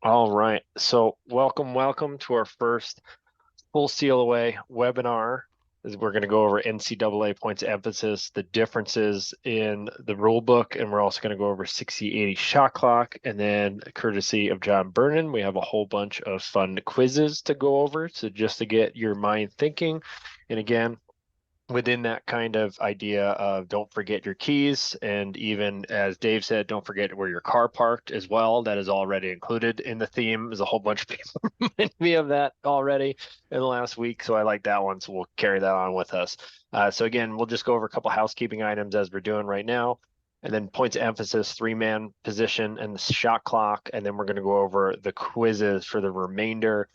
All right. So welcome to our first full CLOA webinar. We're going to go over NCAA points of emphasis, the differences in the rule book, and we're also going to go over 60/80 shot clock. And then, courtesy of John Vernon, we have a whole bunch of fun quizzes to go over. So just to get your mind thinking. And again, within that kind of idea of don't forget your keys, and even as Dave said, don't forget where your car parked as well. That is already included in the theme. There's a whole bunch of people remind me of that already in the last week, so I like that one. So we'll carry that on with us. So again, we'll just go over a couple housekeeping items as we're doing right now. And then points of emphasis, three-man position and the shot clock. And then we're going to go over the quizzes for the remainder.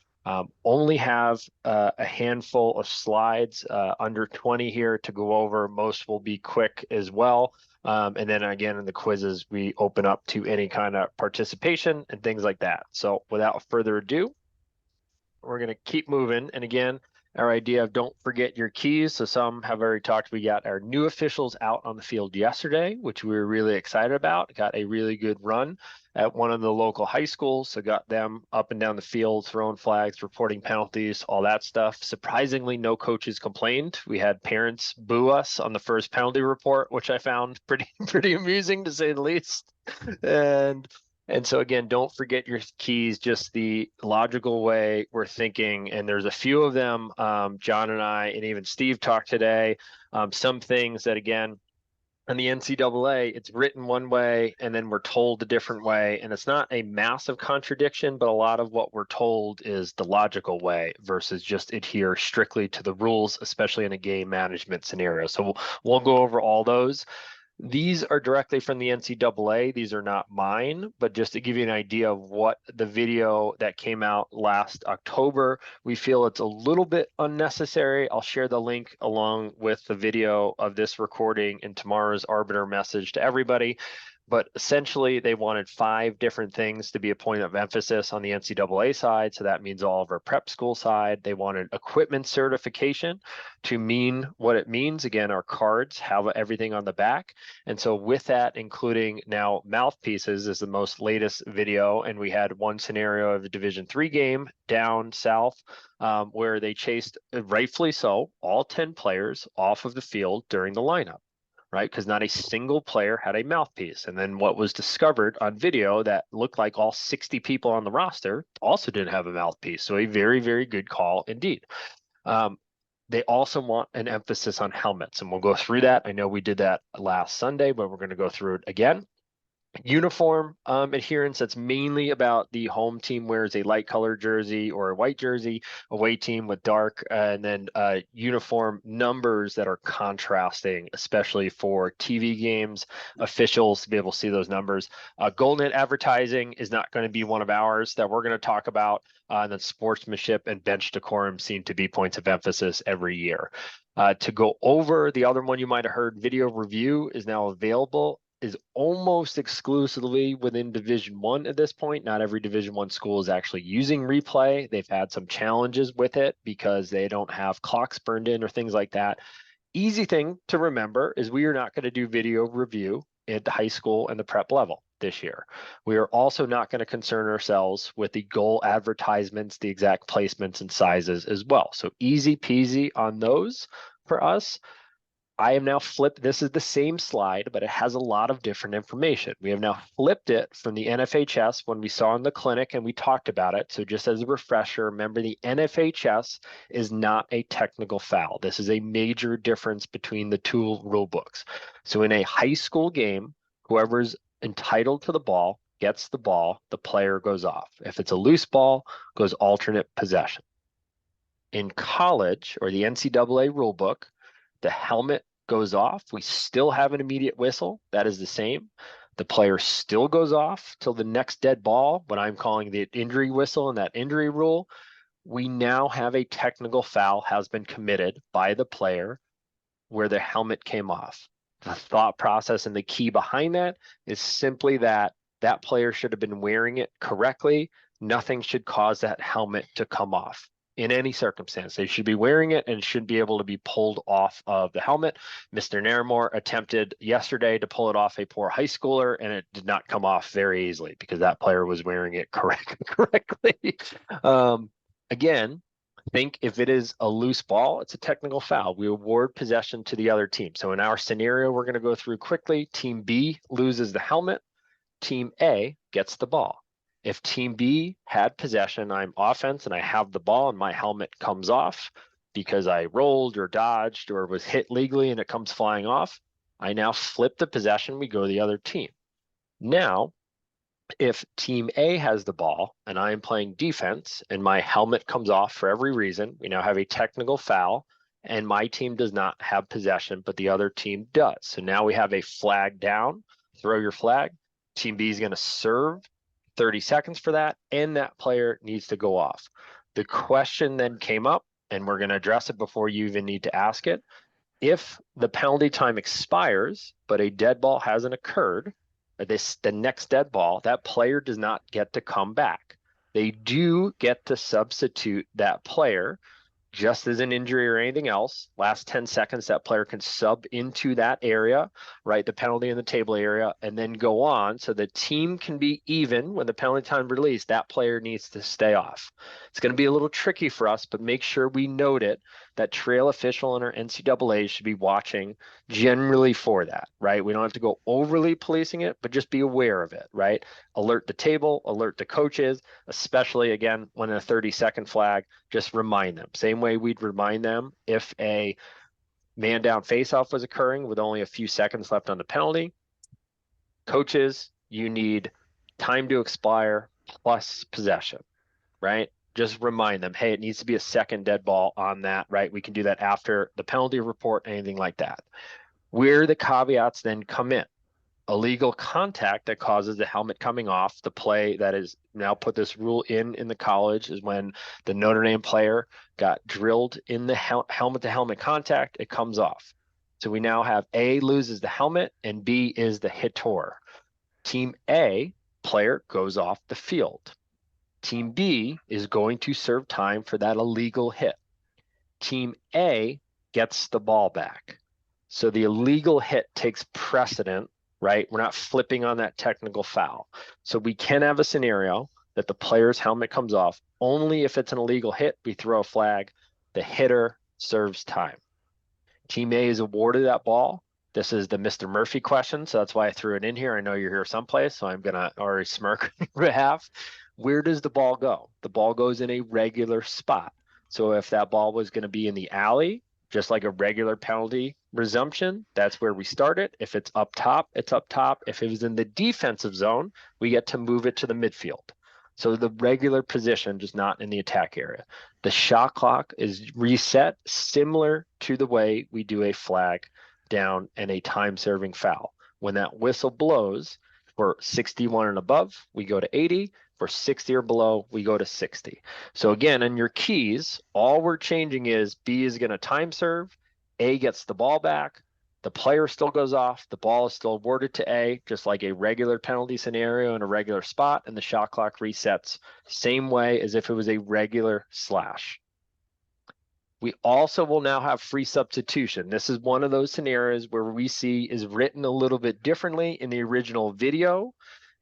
Only have a handful of slides, under 20 here to go over. Most will be quick as well. And then again, in the quizzes, we open up to any kind of participation and things like that. So without further ado, we're going to keep moving. And again, our idea of don't forget your keys. So some have already talked. We got our new officials out on the field yesterday, which we were really excited about. Got a really good run at one of the local high schools. So got them up and down the field, throwing flags, reporting penalties, all that stuff. Surprisingly, no coaches complained. We had parents boo us on the first penalty report, which I found pretty amusing to say the least. And so again, don't forget your keys, just the logical way we're thinking. And there's a few of them. John and I, and even Steve talked today. Some things that, again, in the NCAA, it's written one way and then we're told a different way. And it's not a massive contradiction, but a lot of what we're told is the logical way versus just adhere strictly to the rules, especially in a game management scenario. So we'll go over all those. These are directly from the NCAA. These are not mine, but just to give you an idea of what the video that came out last October, we feel it's a little bit unnecessary. I'll share the link along with the video of this recording in tomorrow's Arbiter message to everybody. But essentially, they wanted 5 different things to be a point of emphasis on the NCAA side. So that means all of our prep school side. They wanted equipment certification to mean what it means. Again, our cards have everything on the back. And so with that, including now mouthpieces is the most latest video. And we had one scenario of a Division III game down south, where they chased, rightfully so, all 10 players off of the field during the lineup, right? Because not a single player had a mouthpiece. And then what was discovered on video that looked like all 60 people on the roster also didn't have a mouthpiece. So a very, very good call indeed. They also want an emphasis on helmets, and we'll go through that. I know we did that last Sunday, but we're going to go through it again. Uniform adherence, that's mainly about the home team wears a light colored jersey or a white jersey, away team with dark, and then uniform numbers that are contrasting, especially for TV games, officials to be able to see those numbers. GoalNet advertising is not going to be one of ours that we're going to talk about. And then sportsmanship and bench decorum seem to be points of emphasis every year. To go over the other one you might have heard, video review is now available, is almost exclusively within Division I at this point. Not every Division I school is actually using replay. They've had some challenges with it because they don't have clocks burned in or things like that. Easy thing to remember is we are not going to do video review at the high school and the prep level this year. We are also not going to concern ourselves with the goal advertisements, the exact placements and sizes as well. So easy peasy on those for us. I have now flipped, this is the same slide, but it has a lot of different information. We have now flipped it from the NFHS when we saw in the clinic and we talked about it. So just as a refresher, remember the NFHS is not a technical foul. This is a major difference between the two rule books. So in a high school game, whoever's entitled to the ball gets the ball, the player goes off. If it's a loose ball, goes alternate possession. In college or the NCAA rule book, the helmet goes off. We still have an immediate whistle. That is the same. The player still goes off till the next dead ball, what I'm calling the injury whistle and that injury rule. We now have a technical foul has been committed by the player where the helmet came off. The thought process and the key behind that is simply that that player should have been wearing it correctly. Nothing should cause that helmet to come off. in any circumstance. They should be wearing it and should be able to be pulled off of the helmet. Mr. Nairmore attempted yesterday to pull it off a poor high schooler, and it did not come off very easily because that player was wearing it correctly. Again, think if it is a loose ball, it's a technical foul. We award possession to the other team. So in our scenario, we're going to go through quickly. Team B loses the helmet. Team A gets the ball. If Team B had possession, I'm offense and I have the ball and my helmet comes off because I rolled or dodged or was hit legally and it comes flying off, I now flip the possession, we go to the other team. Now, if Team A has the ball and I am playing defense and my helmet comes off for every reason, we now have a technical foul and my team does not have possession, but the other team does. So now we have a flag down, throw your flag. Team B is going to serve 30 seconds for that, and that player needs to go off. The question then came up, and we're going to address it before you even need to ask it. If the penalty time expires, but a dead ball hasn't occurred, the next dead ball, that player does not get to come back. They do get to substitute that player just as an injury or anything else. Last 10 seconds, that player can sub into that area, right? The penalty in the table area, and then go on. So the team can be even when the penalty time released. That player needs to stay off. It's going to be a little tricky for us, but make sure we note it that trail official and our NCAA should be watching generally for that, right? We don't have to go overly policing it, but just be aware of it, right? Alert the table, alert the coaches, especially again, when a 30-second flag, just remind them. Same way we'd remind them if a man down faceoff was occurring with only a few seconds left on the penalty. Coaches, you need time to expire plus possession, right? Just remind them, hey, it needs to be a second dead ball on that, right? We can do that after the penalty report, anything like that. Where the caveats then come in. Illegal contact that causes the helmet coming off. The play that is now put this rule in the college is when the Notre Dame player got drilled in the helmet-to-helmet contact, it comes off. So we now have A loses the helmet and B is the hitter. Team A player goes off the field. Team B is going to serve time for that illegal hit. Team A gets the ball back. So the illegal hit takes precedent, right? We're not flipping on that technical foul. So we can have a scenario that the player's helmet comes off. Only if it's an illegal hit, we throw a flag. The hitter serves time. Team A is awarded that ball. This is the Mr. Murphy question, so that's why I threw it in here. I know you're here someplace, so I'm going to already smirk on your behalf. Where does the ball go? The ball goes in a regular spot. So if that ball was going to be in the alley, just like a regular penalty resumption, that's where we start it. If it's up top, it's up top. If it was in the defensive zone, we get to move it to the midfield. So the regular position, just not in the attack area. The shot clock is reset similar to the way we do a flag down and a time-serving foul. When that whistle blows for 61 and above, we go to 80. For 60 or below, we go to 60. So again, in your keys, all we're changing is B is going to time serve, A gets the ball back, the player still goes off, the ball is still awarded to A, just like a regular penalty scenario in a regular spot, and the shot clock resets same way as if it was a regular slash. We also will now have free substitution. This is one of those scenarios where we see is written a little bit differently in the original video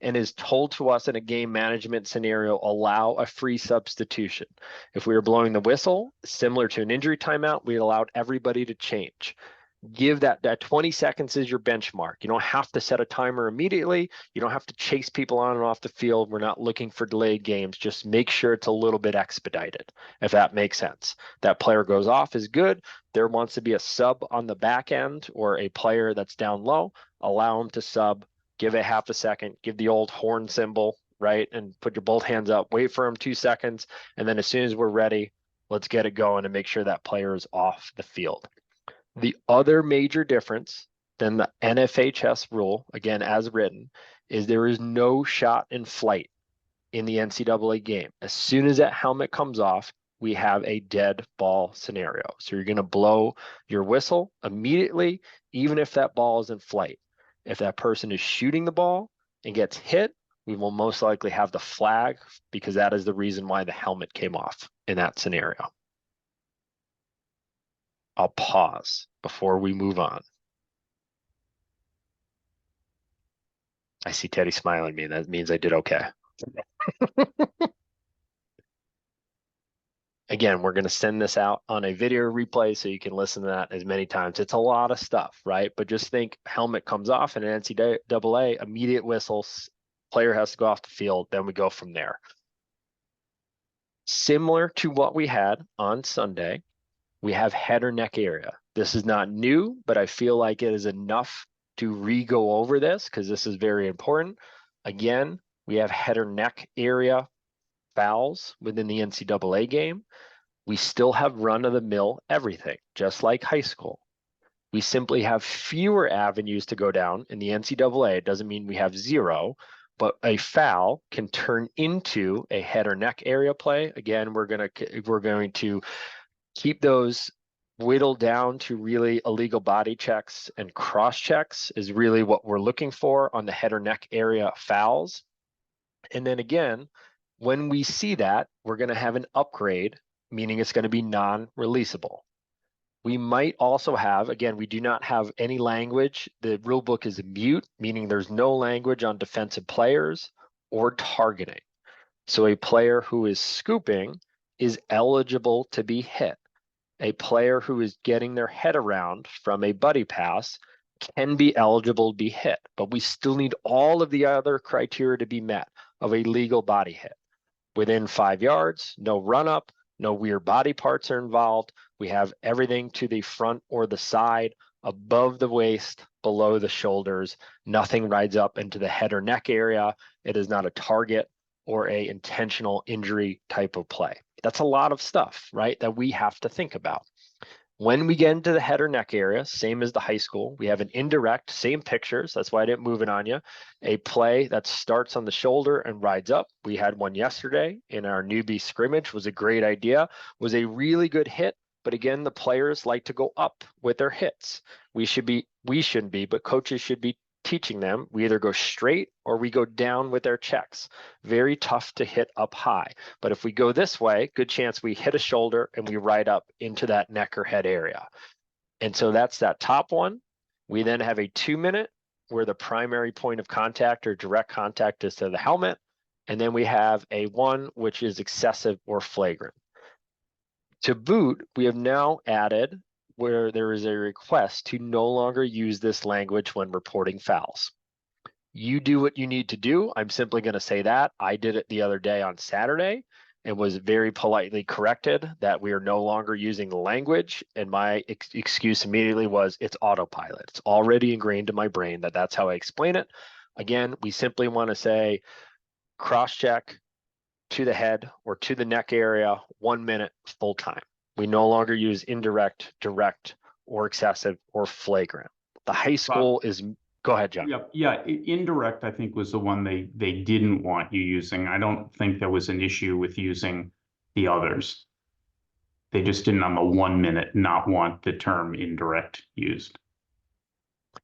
and is told to us in a game management scenario, allow a free substitution. If we were blowing the whistle, similar to an injury timeout, we allowed everybody to change. Give that 20 seconds is your benchmark. You don't have to set a timer immediately. You don't have to chase people on and off the field. We're not looking for delayed games. Just make sure it's a little bit expedited, if that makes sense. That player goes off is good. There wants to be a sub on the back end or a player that's down low. Allow them to sub. Give it half a second. Give the old horn symbol, right? And put your both hands up. Wait for them 2 seconds. And then as soon as we're ready, let's get it going and make sure that player is off the field. The other major difference than the NFHS rule, again, as written, is there is no shot in flight in the NCAA game. As soon as that helmet comes off, we have a dead ball scenario. So you're going to blow your whistle immediately, even if that ball is in flight. If that person is shooting the ball and gets hit, we will most likely have the flag because that is the reason why the helmet came off in that scenario. I'll pause before we move on. I see Teddy smiling at me. That means I did okay. Again, we're going to send this out on a video replay so you can listen to that as many times. It's a lot of stuff, right? But just think helmet comes off in an NCAA, immediate whistles, player has to go off the field, then we go from there. Similar to what we had on Sunday, we have head or neck area. This is not new, but I feel like it is enough to re-go over this because this is very important. Again, we have head or neck area fouls within the NCAA game. We still have run-of-the-mill everything, just like high school. We simply have fewer avenues to go down in the NCAA. It doesn't mean we have zero, but a foul can turn into a head or neck area play. Again, we're going to keep those whittled down to really illegal body checks and cross checks is really what we're looking for on the head or neck area fouls. And then again, when we see that, we're going to have an upgrade, meaning it's going to be non-releasable. We might also have, again, we do not have any language. The rule book is mute, meaning there's no language on defensive players or targeting. So a player who is scooping is eligible to be hit. A player who is getting their head around from a buddy pass can be eligible to be hit, but we still need all of the other criteria to be met of a legal body hit. Within 5 yards, no run up, no weird body parts are involved. We have everything to the front or the side, above the waist, below the shoulders. Nothing rides up into the head or neck area. It is not a target or a intentional injury type of play. That's a lot of stuff, right, that we have to think about. When we get into the head or neck area, same as the high school, we have an indirect, same pictures. That's why I didn't move it on you. A play that starts on the shoulder and rides up. We had one yesterday in our newbie scrimmage, was a great idea, was a really good hit. But again, the players like to go up with their hits. We shouldn't be, but coaches should be teaching them. We either go straight or we go down with their checks. Very tough to hit up high. But if we go this way, good chance we hit a shoulder and we ride up into that neck or head area. And so that's that top one. We then have a 2-minute where the primary point of contact or direct contact is to the helmet. And then we have a 1, which is excessive or flagrant. To boot, we have now added where there is a request to no longer use this language when reporting fouls. You do what you need to do. I'm simply going to say that. I did it the other day on Saturday and was very politely corrected that we are no longer using the language. And my excuse immediately was it's autopilot. It's already ingrained in my brain that that's how I explain it. Again, we simply want to say cross-check to the head or to the neck area, 1 minute full time. We no longer use indirect, direct, or excessive or flagrant. The high school is, go ahead, John. Yeah, indirect, I think, was the one they didn't want you using. I don't think there was an issue with using the others. They just didn't on the 1 minute not want the term indirect used.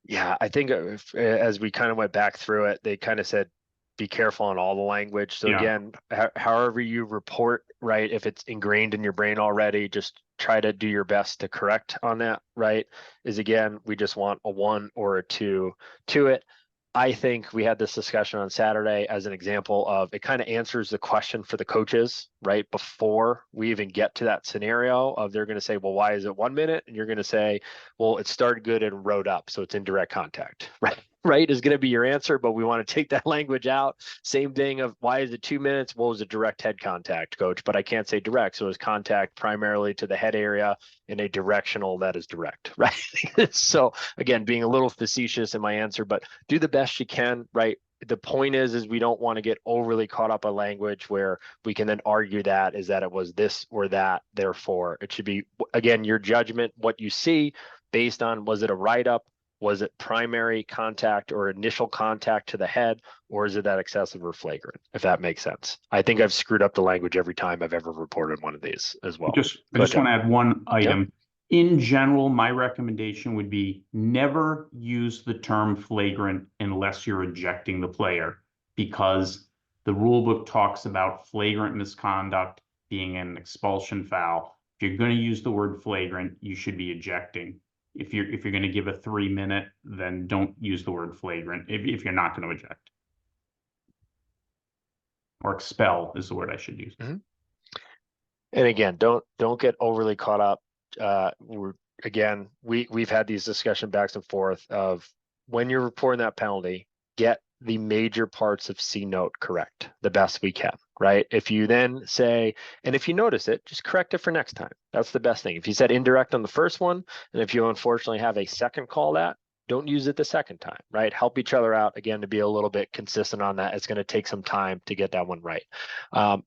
Yeah, I think as we kind of went back through it, they kind of said, be careful on all the language. So again, however you report, right, if it's ingrained in your brain already, just try to do your best to correct on that, right? Is again, we just want a 1 or a 2 to it. I think we had this discussion on Saturday as an example of it kind of answers the question for the coaches, right? Before we even get to that scenario of they're going to say, well, why is it 1 minute? And you're going to say, well, it started good and rode up. So it's indirect contact, right? Right is going to be your answer, but we want to take that language out. Same thing of why is it 2 minutes? What was a direct head contact, coach? But I can't say direct. So it's contact primarily to the head area in a directional that is direct, right? So again, being a little facetious in my answer, but do the best you can, right? The point is we don't want to get overly caught up on language where we can then argue that is that it was this or that. Therefore, it should be, again, your judgment, what you see based on, was it a write-up? Was it primary contact or initial contact to the head, or is it that excessive or flagrant, if that makes sense? I think I've screwed up the language every time I've ever reported one of these as well. I just want to add one item. Yep. In general, my recommendation would be never use the term flagrant unless you're ejecting the player. because the rule book talks about flagrant misconduct being an expulsion foul. If you're going to use the word flagrant, you should be ejecting. If you're going to give a 3-minute, then don't use the word flagrant if you're not going to eject. Or expel is the word I should use. Mm-hmm. And again, don't get overly caught up. We've had these discussion backs and forth of when you're reporting that penalty, get the major parts of C note correct the best we can, right? If you then say, and if you notice it, just correct it for next time. That's the best thing. If you said indirect on the first one, and if you unfortunately have a second call that, don't use it the second time, right? Help each other out again to be a little bit consistent on that. It's going to take some time to get that one right.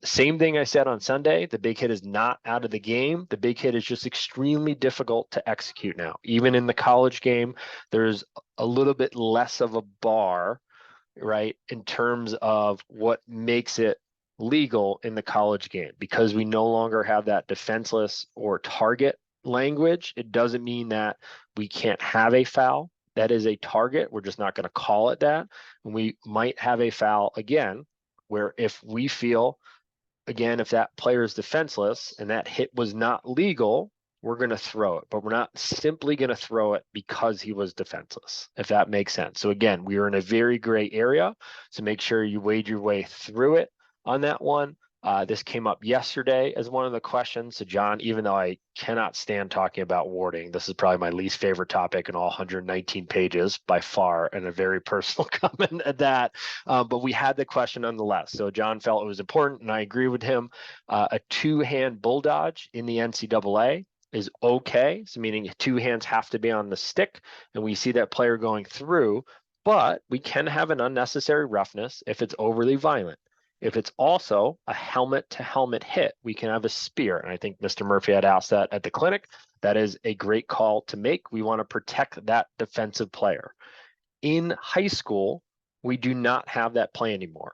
Same thing I said on Sunday. The big hit is not out of the game. The big hit is just extremely difficult to execute now. Even in the college game, there's a little bit less of a bar, right, in terms of what makes it legal in the college game, because we no longer have that defenseless or target language. It doesn't mean that we can't have a foul. That is a target. We're just not going to call it that. And we might have a foul again, where if we feel, again, if that player is defenseless and that hit was not legal, we're going to throw it, but we're not simply going to throw it because he was defenseless, if that makes sense. So again, we are in a very gray area. So make sure you wade your way through it on that one. This came up yesterday as one of the questions. So John, even though I cannot stand talking about warding, this is probably my least favorite topic in all 119 pages by far, and a very personal comment at that. But we had the question nonetheless. So John felt it was important, and I agree with him. A two-hand bull dodge in the NCAA is okay. So meaning two hands have to be on the stick, and we see that player going through, but we can have an unnecessary roughness if it's overly violent. If it's also a helmet to helmet hit, we can have a spear. And I think Mr. Murphy had asked that at the clinic. That is a great call to make. We want to protect that defensive player. In high school, we do not have that play anymore.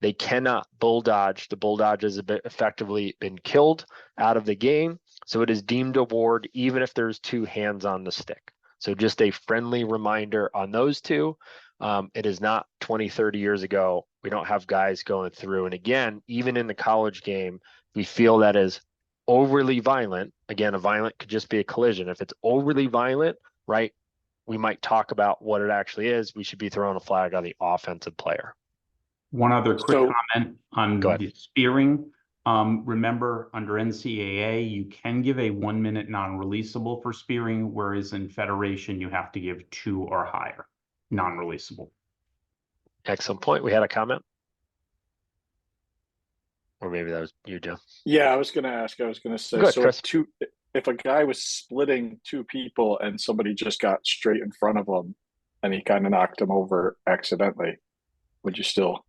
They cannot bull dodge. The bull dodge has effectively been killed out of the game. So it is deemed a ward even if there's two hands on the stick. So just a friendly reminder on those two. It is not 20, 30 years ago. We don't have guys going through. And again, even in the college game, we feel that is overly violent. Again, a violent could just be a collision. If it's overly violent, right, we might talk about what it actually is. We should be throwing a flag on the offensive player. One other quick comment on the spearing. Remember, under NCAA, you can give a 1-minute non-releasable for spearing, whereas in Federation, you have to give 2 or higher non-releasable. Excellent point. We had a comment? Or maybe that was you, Joe. Yeah, I was going to say, Good, so Chris. if a guy was splitting two people and somebody just got straight in front of him and he kind of knocked him over accidentally, would you still?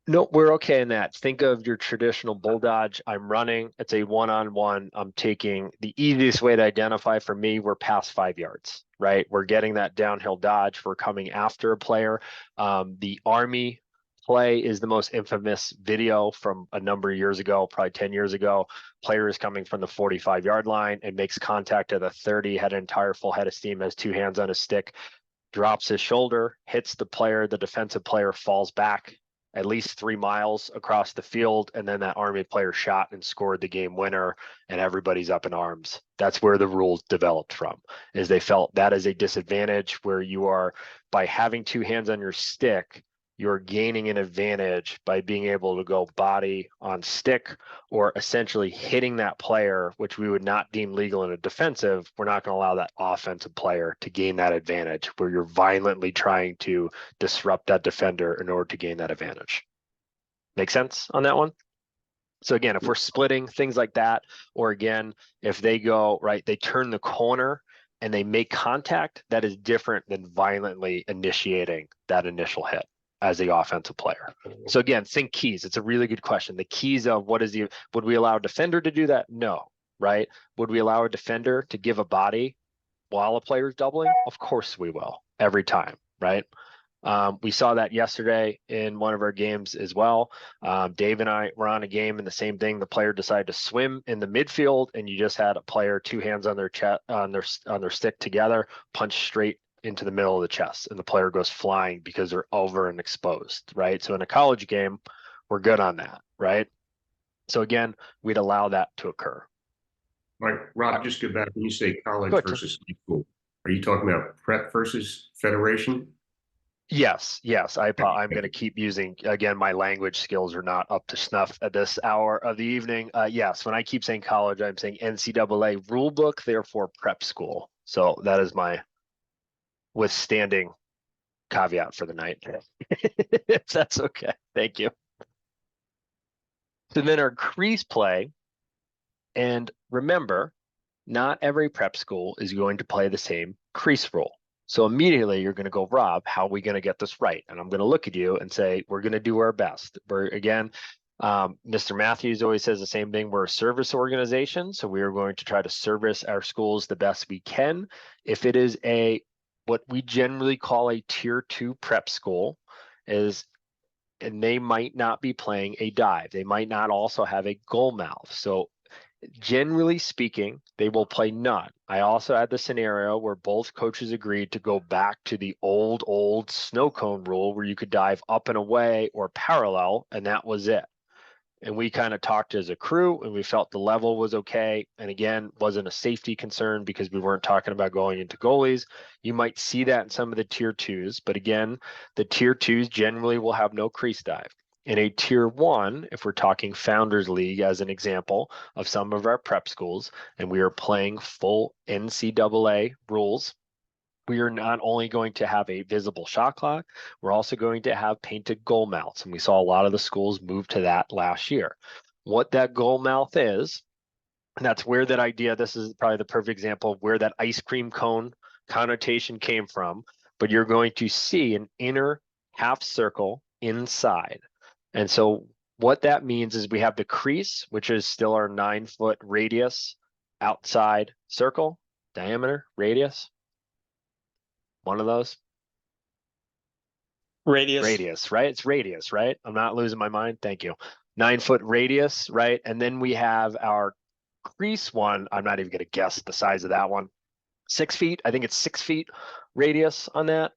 No, we're okay in that. Think of your traditional bull dodge. I'm running. It's a one-on-one. I'm taking the easiest way to identify for me, we're past 5 yards, right? We're getting that downhill dodge. We're coming after a player. The Army play is the most infamous video from a number of years ago, probably 10 years ago. Player is coming from the 45-yard line and makes contact at the 30, had an entire full head of steam, has two hands on his stick, drops his shoulder, hits the player. The defensive player falls back at least 3 miles across the field, and then that Army player shot and scored the game winner, and everybody's up in arms. That's where the rules developed from, is they felt that is a disadvantage where you are, by having two hands on your stick, you're gaining an advantage by being able to go body on stick, or essentially hitting that player, which we would not deem legal in a defensive. We're not going to allow that offensive player to gain that advantage where you're violently trying to disrupt that defender in order to gain that advantage. Make sense on that one? So again, if we're splitting things like that, or again, if they go, right, they turn the corner and they make contact, that is different than violently initiating that initial hit as the offensive player. So again, think keys. It's a really good question. The keys of would we allow a defender to do that? No, right? Would we allow a defender to give a body while a player is doubling? Of course we will, every time, right? We saw that yesterday in one of our games as well. Dave and I were on a game and the same thing. The player decided to swim in the midfield, and you just had a player two hands on their chest, on their stick together, punch straight into the middle of the chest and the player goes flying because they're over and exposed, right? So in a college game, we're good on that, right? So again, we'd allow that to occur. Right, Rob, just go back when you say college Good. versus high school. Are you talking about prep versus federation? Yes, I'm going to keep using, again, my language skills are not up to snuff at this hour of the evening. Yes, when I keep saying college, I'm saying NCAA rule book, therefore prep school. So that is my withstanding caveat for the night. If that's okay. Thank you. So then our crease play, and remember, not every prep school is going to play the same crease rule. So immediately you're going to go, Rob, how are we going to get this right? And I'm going to look at you and say, we're going to do our best. Mr. Matthews always says the same thing. We're a service organization, so we are going to try to service our schools the best we can. If it is what we generally call a tier 2 prep school, and they might not be playing a dive. They might not also have a goal mouth. So generally speaking, they will play none. I also had the scenario where both coaches agreed to go back to the old snow cone rule where you could dive up and away or parallel, and that was it. And we kind of talked as a crew and we felt the level was okay. And again, wasn't a safety concern because we weren't talking about going into goalies. You might see that in some of the tier 2s, but again, the tier 2s generally will have no crease dive. In a tier 1, if we're talking Founders League as an example of some of our prep schools, and we are playing full NCAA rules, we are not only going to have a visible shot clock, we're also going to have painted goal mouths. And we saw a lot of the schools move to that last year. What that goal mouth is, and that's where that idea, this is probably the perfect example of where that ice cream cone connotation came from, but you're going to see an inner half circle inside. And so what that means is we have the crease, which is still our 9-foot radius outside circle, diameter, radius. One of those. Radius, right? It's radius, right? I'm not losing my mind. Thank you. 9-foot radius, right? And then we have our crease one. I'm not even going to guess the size of that one. 6 feet. I think it's 6 feet radius on that.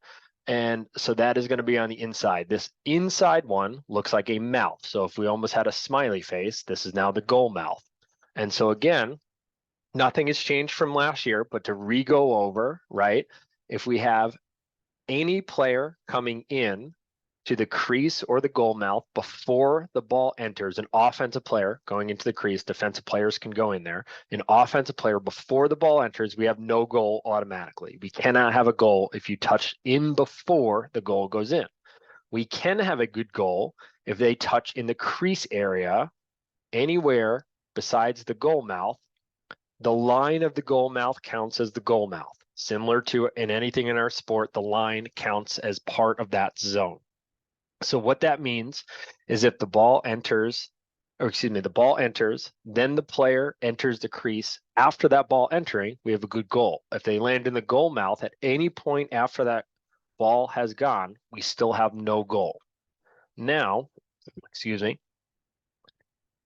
And so that is going to be on the inside. This inside one looks like a mouth. So if we almost had a smiley face, this is now the goal mouth. And so again, nothing has changed from last year, but to re-go over, right? If we have any player coming in to the crease or the goal mouth before the ball enters, an offensive player going into the crease, defensive players can go in there. An offensive player before the ball enters, we have no goal automatically. We cannot have a goal if you touch in before the goal goes in. We can have a good goal if they touch in the crease area anywhere besides the goal mouth. The line of the goal mouth counts as the goal mouth. Similar to in anything in our sport, the line counts as part of that zone. So what that means is if the ball enters, the ball enters, then the player enters the crease. After that ball entering, we have a good goal. If they land in the goal mouth at any point after that ball has gone, we still have no goal. Now,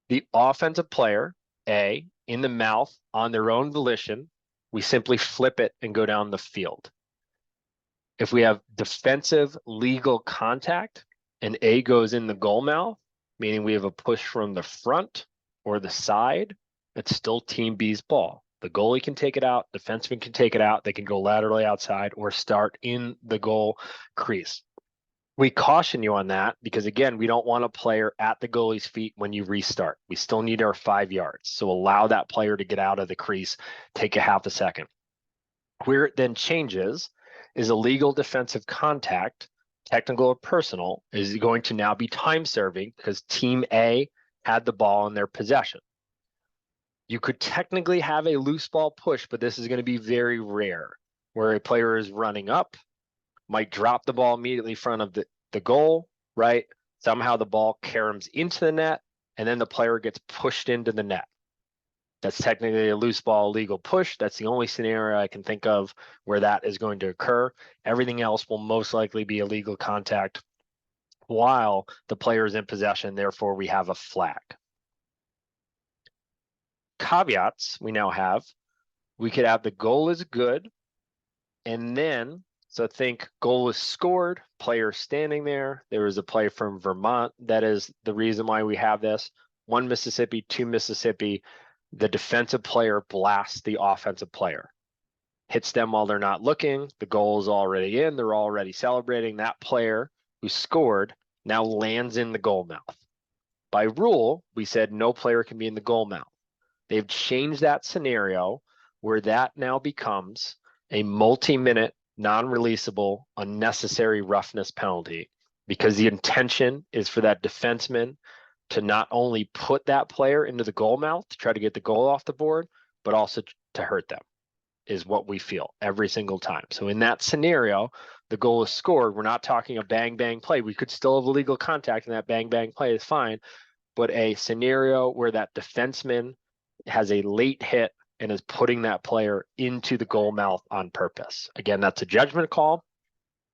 the offensive player, in the mouth on their own volition, we simply flip it and go down the field. If we have defensive legal contact and A goes in the goal mouth, meaning we have a push from the front or the side, it's still team B's ball. The goalie can take it out, defenseman can take it out, they can go laterally outside or start in the goal crease. We caution you on that because, again, we don't want a player at the goalie's feet when you restart. We still need our 5 yards. So allow that player to get out of the crease, take a half a second. Where it then changes is illegal defensive contact, technical or personal, is going to now be time serving because team A had the ball in their possession. You could technically have a loose ball push, but this is going to be very rare where a player is running up, might drop the ball immediately in front of the goal, right? Somehow the ball caroms into the net, and then the player gets pushed into the net. That's technically a loose ball legal push. That's the only scenario I can think of where that is going to occur. Everything else will most likely be illegal contact while the player is in possession. Therefore, we have a flag. Caveats we now have. We could have the goal is good, and then So think goal is scored, player standing there. There was a play from Vermont. That is the reason why we have this. 1 Mississippi, 2 Mississippi. The defensive player blasts the offensive player. Hits them while they're not looking. The goal is already in. They're already celebrating. That player who scored now lands in the goal mouth. By rule, we said no player can be in the goal mouth. They've changed that scenario where that now becomes a multi-minute, non-releasable, unnecessary roughness penalty, because the intention is for that defenseman to not only put that player into the goal mouth to try to get the goal off the board, but also to hurt them, is what we feel every single time. So in that scenario, the goal is scored. We're not talking a bang, bang play. We could still have illegal contact, and that bang, bang play is fine. But a scenario where that defenseman has a late hit and is putting that player into the goal mouth on purpose. Again, that's a judgment call.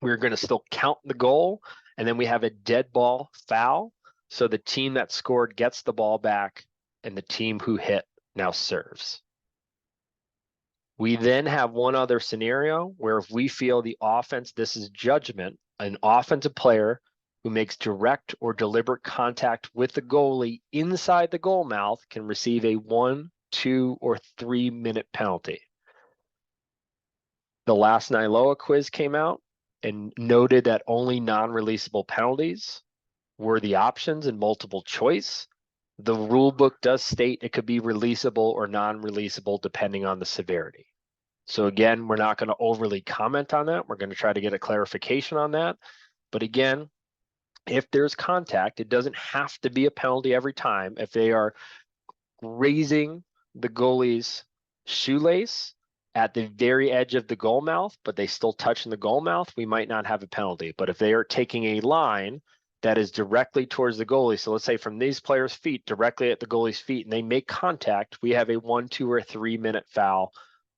We're going to still count the goal, and then we have a dead ball foul. So the team that scored gets the ball back, and the team who hit now serves. We then have one other scenario where if we feel the offense, this is judgment, an offensive player who makes direct or deliberate contact with the goalie inside the goal mouth can receive a 1, 2, or 3 minute penalty. The last NILOA quiz came out and noted that only non-releasable penalties were the options in multiple choice. The rule book does state it could be releasable or non-releasable depending on the severity. So again, we're not going to overly comment on that. We're going to try to get a clarification on that. But again, if there's contact, it doesn't have to be a penalty every time. If they are raising the goalie's shoelace at the very edge of the goal mouth, but they still touch in the goal mouth, we might not have a penalty. But if they are taking a line that is directly towards the goalie, so let's say from these players' feet directly at the goalie's feet, and they make contact, we have a 1, 2, or 3 minute foul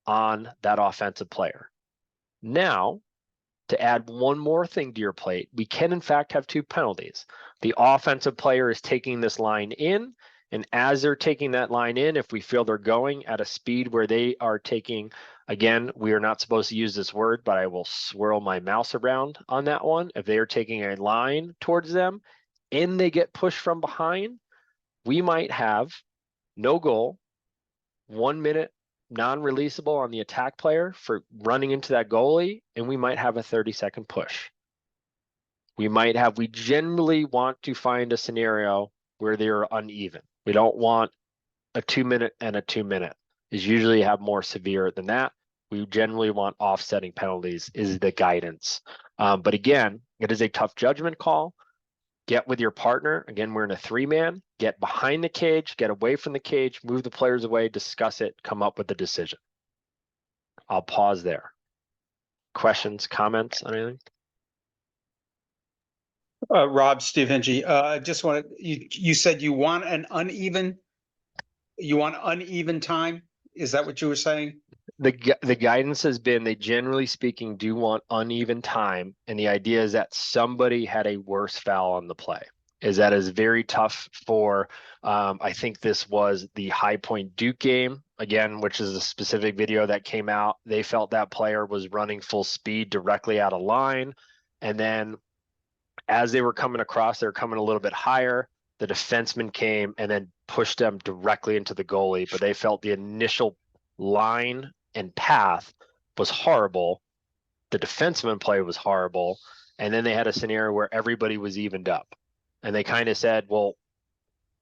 on that offensive player. Now, to add one more thing to your plate, we can in fact have 2 penalties. The offensive player is taking this line in, and as they're taking that line in, if we feel they're going at a speed where they are taking, again, we are not supposed to use this word, but I will swirl my mouse around on that one. If they are taking a line towards them and they get pushed from behind, we might have no goal, 1 minute non-releasable on the attack player for running into that goalie, and we might have a 30-second push. We generally want to find a scenario where they're uneven. We don't want a 2 minute and a 2 minute. Is usually have more severe than that. We generally want offsetting penalties is the guidance. But again, it is a tough judgment call. Get with your partner. Again, we're in a 3-man. Get behind the cage, get away from the cage, move the players away, discuss it, come up with a decision. I'll pause there. Questions, comments on anything? Rob, Steve Hingy, just wanted, you said you want uneven time? Is that what you were saying? The guidance has been they generally speaking do want uneven time, and the idea is that somebody had a worse foul on the play. That is very tough for, I think this was the High Point Duke game, again, which is a specific video that came out. They felt that player was running full speed directly out of line, and then as they were coming across, they were coming a little bit higher. The defenseman came and then pushed them directly into the goalie, but they felt the initial line and path was horrible. The defenseman play was horrible. And then they had a scenario where everybody was evened up. And they kind of said, well,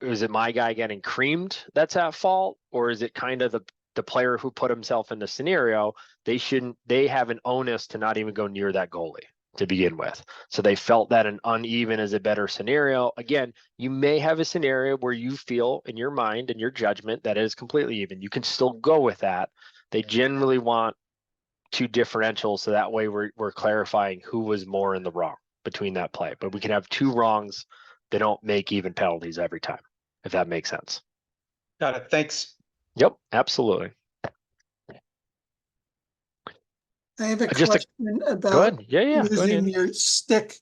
is it my guy getting creamed that's at fault? Or is it kind of the player who put himself in the scenario? They have an onus to not even go near that goalie to begin with. So they felt that an uneven is a better scenario. Again, you may have a scenario where you feel in your mind and your judgment that it is completely even. You can still go with that. They generally want 2 differentials, so that way we're clarifying who was more in the wrong between that play. But we can have 2 wrongs. They don't make even penalties every time, if that makes sense. Got it. Thanks. Yep, absolutely. I have a Just question go about ahead. Yeah. Go losing ahead. your stick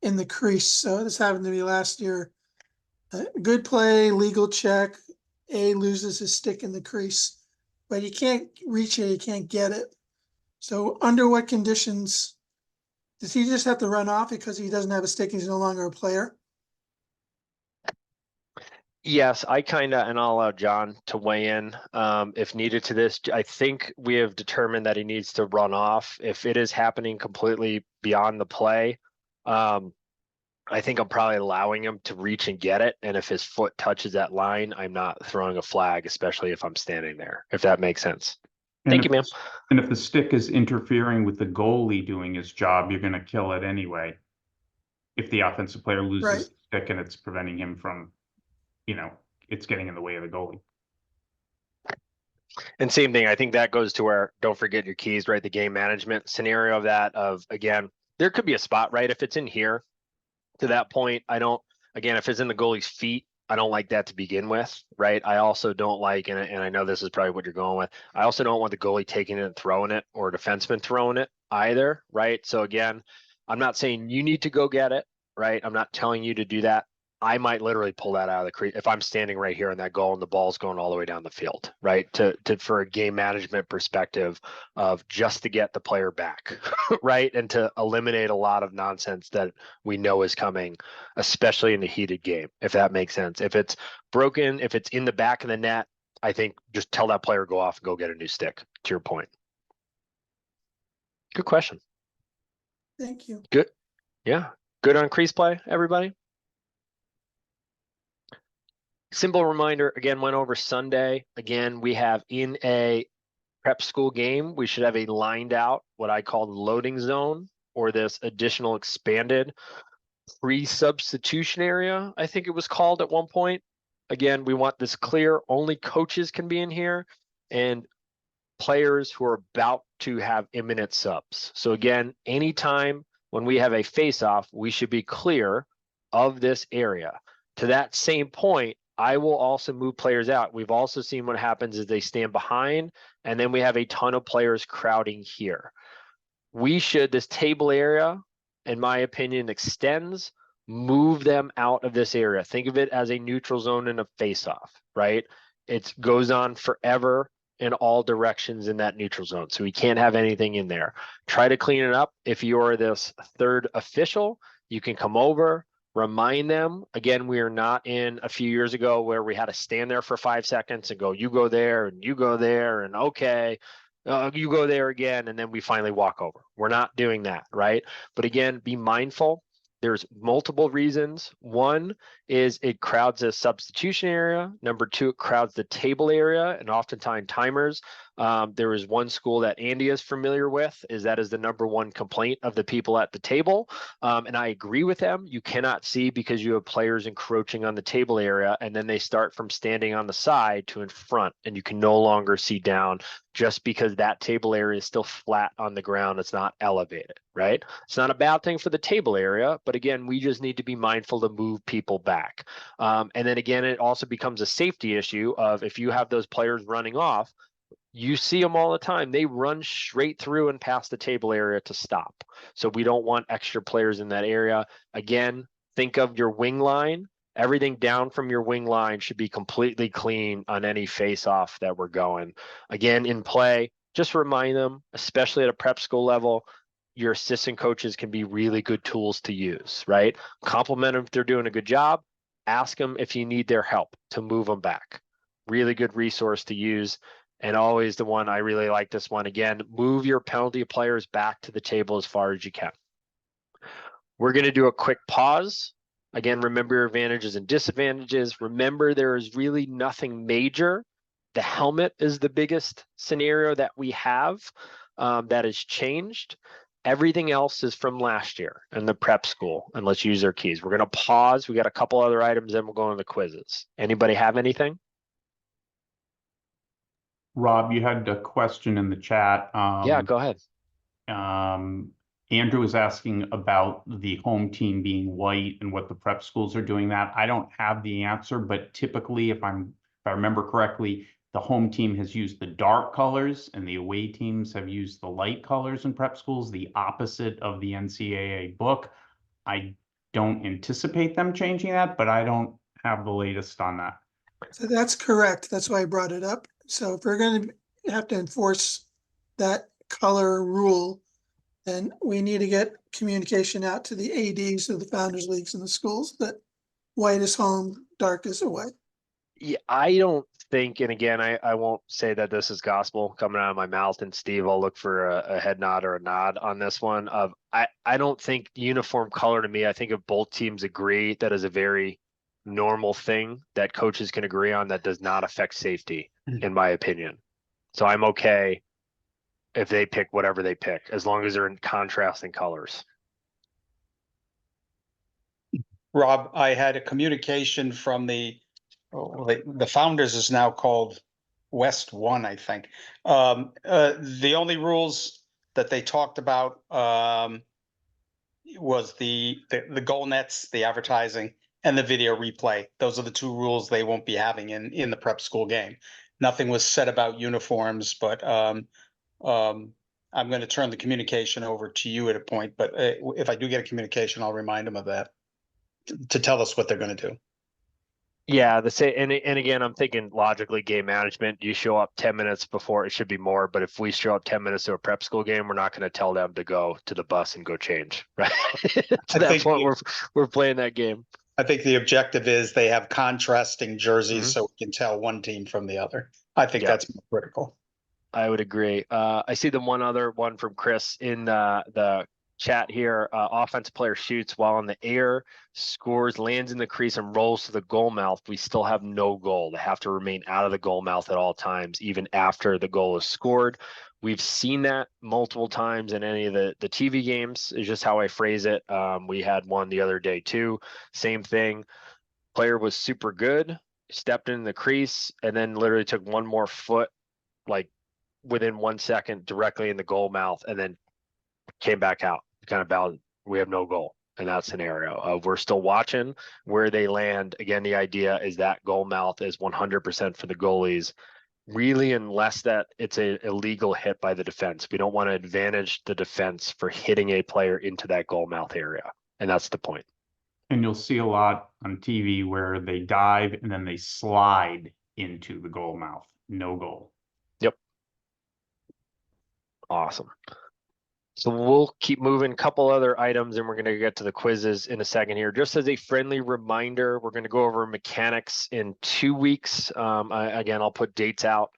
in the crease. So this happened to me last year. Good play, legal check. A loses his stick in the crease, but you can't reach it. You can't get it. So under what conditions Does he just have to run off because he doesn't have a stick? He's no longer a player. Yes, I kind of, and I'll allow John to weigh in if needed to this. I think we have determined that he needs to run off. If it is happening completely beyond the play, I think I'm probably allowing him to reach and get it. And if his foot touches that line, I'm not throwing a flag, especially if I'm standing there, if that makes sense. Thank you, ma'am. And if the stick is interfering with the goalie doing his job, you're going to kill it anyway. If the offensive player loses Right. the stick and it's preventing him from, it's getting in the way of the goalie. And same thing, I think that goes to where, don't forget your keys, right? The game management scenario of that, again, there could be a spot, right? If it's in here to that point, again, if it's in the goalie's feet, I don't like that to begin with, right? I also don't like, and I know this is probably what you're going with, I also don't want the goalie taking it and throwing it, or a defenseman throwing it either, right? So again, I'm not saying you need to go get it, right? I'm not telling you to do that. I might literally pull that out of the crease if I'm standing right here in that goal and the ball's going all the way down the field, right? For a game management perspective of just to get the player back, right? And to eliminate a lot of nonsense that we know is coming, especially in a heated game, if that makes sense. If it's broken, if it's in the back of the net, I think just tell that player go off and go get a new stick, to your point. Good question. Thank you. Good. Yeah. Good on crease play, everybody. Simple reminder, again, went over Sunday. Again, we have in a prep school game, we should have a lined out, what I call the loading zone, or this additional expanded pre-substitution area, I think it was called at one point. Again, we want this clear, only coaches can be in here, and players who are about to have imminent subs. So again, anytime when we have a face-off, we should be clear of this area. To that same point, I will also move players out. We've also seen what happens is they stand behind, and then we have a ton of players crowding here. This table area, in my opinion, extends, move them out of this area. Think of it as a neutral zone and a face-off, right? It goes on forever in all directions in that neutral zone. So we can't have anything in there. Try to clean it up. If you're this third official, you can come over, remind them. Again, we are not in a few years ago where we had to stand there for 5 seconds and go, you go there and you go there and okay, you go there again, and then we finally walk over. We're not doing that, right? But again, be mindful. There's multiple reasons. One is it crowds a substitution area. Number two, it crowds the table area and oftentimes timers. There is one school that Andy is familiar with, that is the number one complaint of the people at the table. And I agree with them. You cannot see because you have players encroaching on the table area, and then they start from standing on the side to in front, and you can no longer see down just because that table area is still flat on the ground. It's not elevated, right? It's not a bad thing for the table area, but again, we just need to be mindful to move people back. And then again, it also becomes a safety issue of if you have those players running off, you see them all the time. They run straight through and past the table area to stop. So we don't want extra players in that area. Again, think of your wing line. Everything down from your wing line should be completely clean on any face-off that we're going. Again, in play, just remind them, especially at a prep school level, your assistant coaches can be really good tools to use, right? Compliment them if they're doing a good job. Ask them if you need their help to move them back. Really good resource to use. And always the one, I really like this one. Again, move your penalty players back to the table as far as you can. We're going to do a quick pause. Again, remember your advantages and disadvantages. Remember, there is really nothing major. The helmet is the biggest scenario that we have that has changed. Everything else is from last year in the prep school, and let's use our keys. We're going to pause. We got a couple other items, then we'll go into the quizzes. Anybody have anything? Rob, you had a question in the chat. Yeah, go ahead. Andrew was asking about the home team being white and what the prep schools are doing that. I don't have the answer, but typically, if I remember correctly, the home team has used the dark colors and the away teams have used the light colors in prep schools, the opposite of the NCAA book. I don't anticipate them changing that, but I don't have the latest on that. So that's correct. That's why I brought it up. So if we're going to have to enforce that color rule, And we need to get communication out to the ADs of the founders leagues and the schools that white is home, dark is away. Yeah, I don't think, and again, I won't say that this is gospel coming out of my mouth, and Steve, I'll look for a head nod or a nod on this one. I don't think uniform color to me, I think if both teams agree, that is a very normal thing that coaches can agree on that does not affect safety, in my opinion. So I'm okay if they pick whatever they pick, as long as they're in contrasting colors. Rob, I had a communication from the founders is now called West One, I think. The only rules that they talked about was the goal nets, the advertising, and the video replay. Those are the two rules they won't be having in the prep school game. Nothing was said about uniforms, but I'm going to turn the communication over to you at a point. But if I do get a communication, I'll remind them of that to tell us what they're going to do. Yeah, and again, I'm thinking logically game management. You show up 10 minutes before, it should be more, but if we show up 10 minutes to a prep school game, we're not going to tell them to go to the bus and go change, right? To that point, we're playing that game. I think the objective is they have contrasting jerseys so we can tell one team from the other. I think that's more critical. I would agree. I see the one other one from Chris in the chat here. Offensive player shoots while in the air, scores, lands in the crease, and rolls to the goal mouth. We still have no goal. They have to remain out of the goal mouth at all times, even after the goal is scored. We've seen that multiple times in any of the TV games, is just how I phrase it. We had one the other day too. Same thing. Player was super good, stepped in the crease, and then literally took one more foot, like within 1 second, directly in the goal mouth, and then came back out. Kind of bowed. We have no goal in that scenario. We're still watching where they land. Again, the idea is that goal mouth is 100% for the goalies, really, unless that it's a illegal hit by the defense. We don't want to advantage the defense for hitting a player into that goal mouth area. And that's the point. And you'll see a lot on TV where they dive and then they slide into the goal mouth. No goal. Yep. Awesome. So we'll keep moving. A couple other items, and we're going to get to the quizzes in a second here. Just as a friendly reminder, we're going to go over mechanics in 2 weeks. Again, I'll put dates out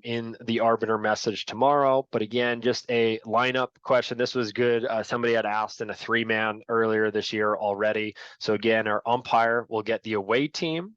in the Arbiter message tomorrow. But again, just a lineup question. This was good. Somebody had asked in a 3-man earlier this year already. So again, our umpire will get the away team.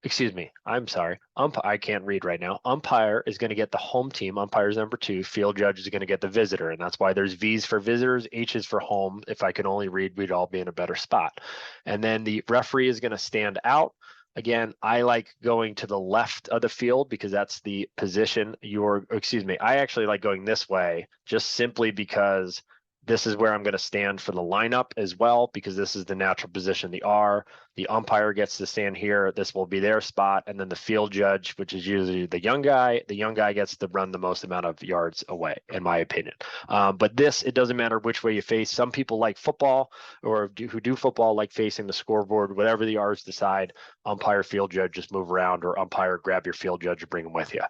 Excuse me, I'm sorry. I can't read right now. Umpire is going to get the home team. Umpire's number 2. Field judge is going to get the visitor. And that's why there's V's for visitors, H's for home. If I could only read, we'd all be in a better spot. And then the referee is going to stand out. Again, I like going to the left of the field because that's the position I actually like going this way just simply because this is where I'm going to stand for the lineup as well, because this is the natural position, the R. The umpire gets to stand here. This will be their spot. And then the field judge, which is usually the young guy gets to run the most amount of yards away, in my opinion. But it doesn't matter which way you face. Some people like football who do football like facing the scoreboard, whatever the R's decide, umpire, field judge, just move around, or umpire, grab your field judge and bring them with you.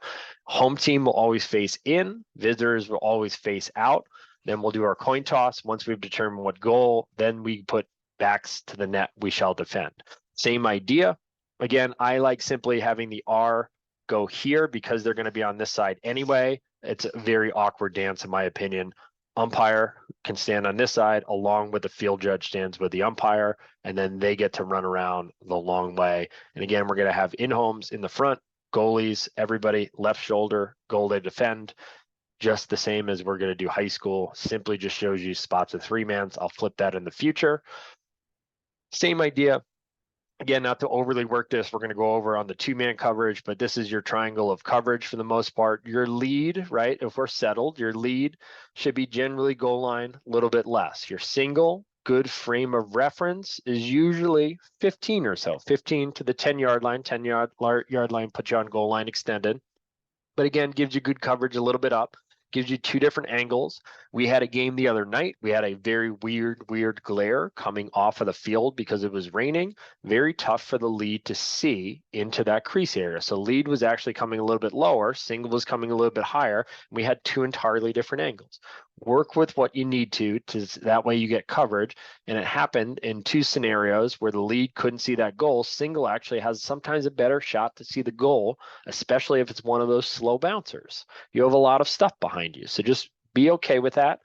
Home team will always face in. Visitors will always face out. Then we'll do our coin toss. Once we've determined what goal, then we put backs to the net, we shall defend. Same idea. Again, I like simply having the R go here because they're going to be on this side anyway. It's a very awkward dance, in my opinion. Umpire can stand on this side along with the field judge stands with the umpire, and then they get to run around the long way. And again, we're going to have in-homes in the front, goalies, everybody, left shoulder, goal to defend. Just the same as we're going to do high school, simply just shows you spots of 3-mans. I'll flip that in the future. Same idea. Again, not to overly work this, we're going to go over on the 2-man coverage, but this is your triangle of coverage for the most part. Your lead, right? If we're settled, your lead should be generally goal line, a little bit less. Your single, good frame of reference is usually 15 or so, 15 to the 10-yard line, 10-yard line, put you on goal line extended. But again, gives you good coverage a little bit up. Gives you 2 different angles. We had a game the other night. We had a very weird glare coming off of the field because it was raining. Very tough for the lead to see into that crease area. So lead was actually coming a little bit lower. Single was coming a little bit higher. We had 2 entirely different angles. work with what you need to that way you get coverage. And it happened in 2 scenarios where the lead couldn't see that goal. Single actually has sometimes a better shot to see the goal, especially if it's one of those slow bouncers. You have a lot of stuff behind you. So just be okay with that.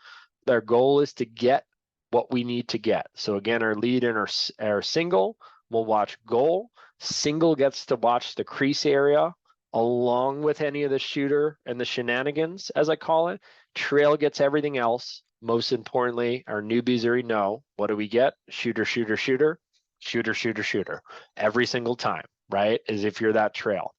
Our goal is to get what we need to get. So again, our lead and our single will watch goal. Single gets to watch the crease area along with any of the shooter and the shenanigans, as I call it. Trail gets everything else. Most importantly, our newbies already know, what do we get? Shooter, shooter, shooter, shooter, shooter, shooter. Every single time, right? As if you're that trail.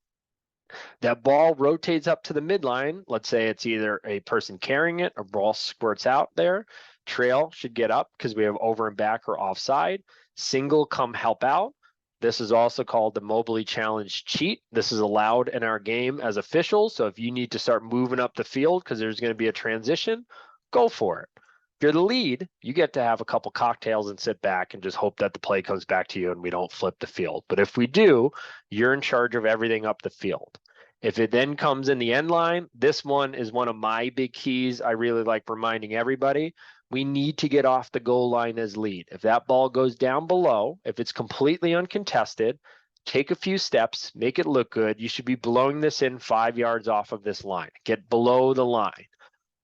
That ball rotates up to the midline. Let's say it's either a person carrying it or ball squirts out there. Trail should get up because we have over and back or offside. Single come help out. This is also called the Mobley Challenge cheat. This is allowed in our game as officials. So if you need to start moving up the field because there's going to be a transition, go for it. If you're the lead, you get to have a couple cocktails and sit back and just hope that the play comes back to you and we don't flip the field. But if we do, you're in charge of everything up the field. If it then comes in the end line, this one is one of my big keys. I really like reminding everybody. We need to get off the goal line as lead. If that ball goes down below, if it's completely uncontested, take a few steps, make it look good. You should be blowing this in 5 yards off of this line. Get below the line.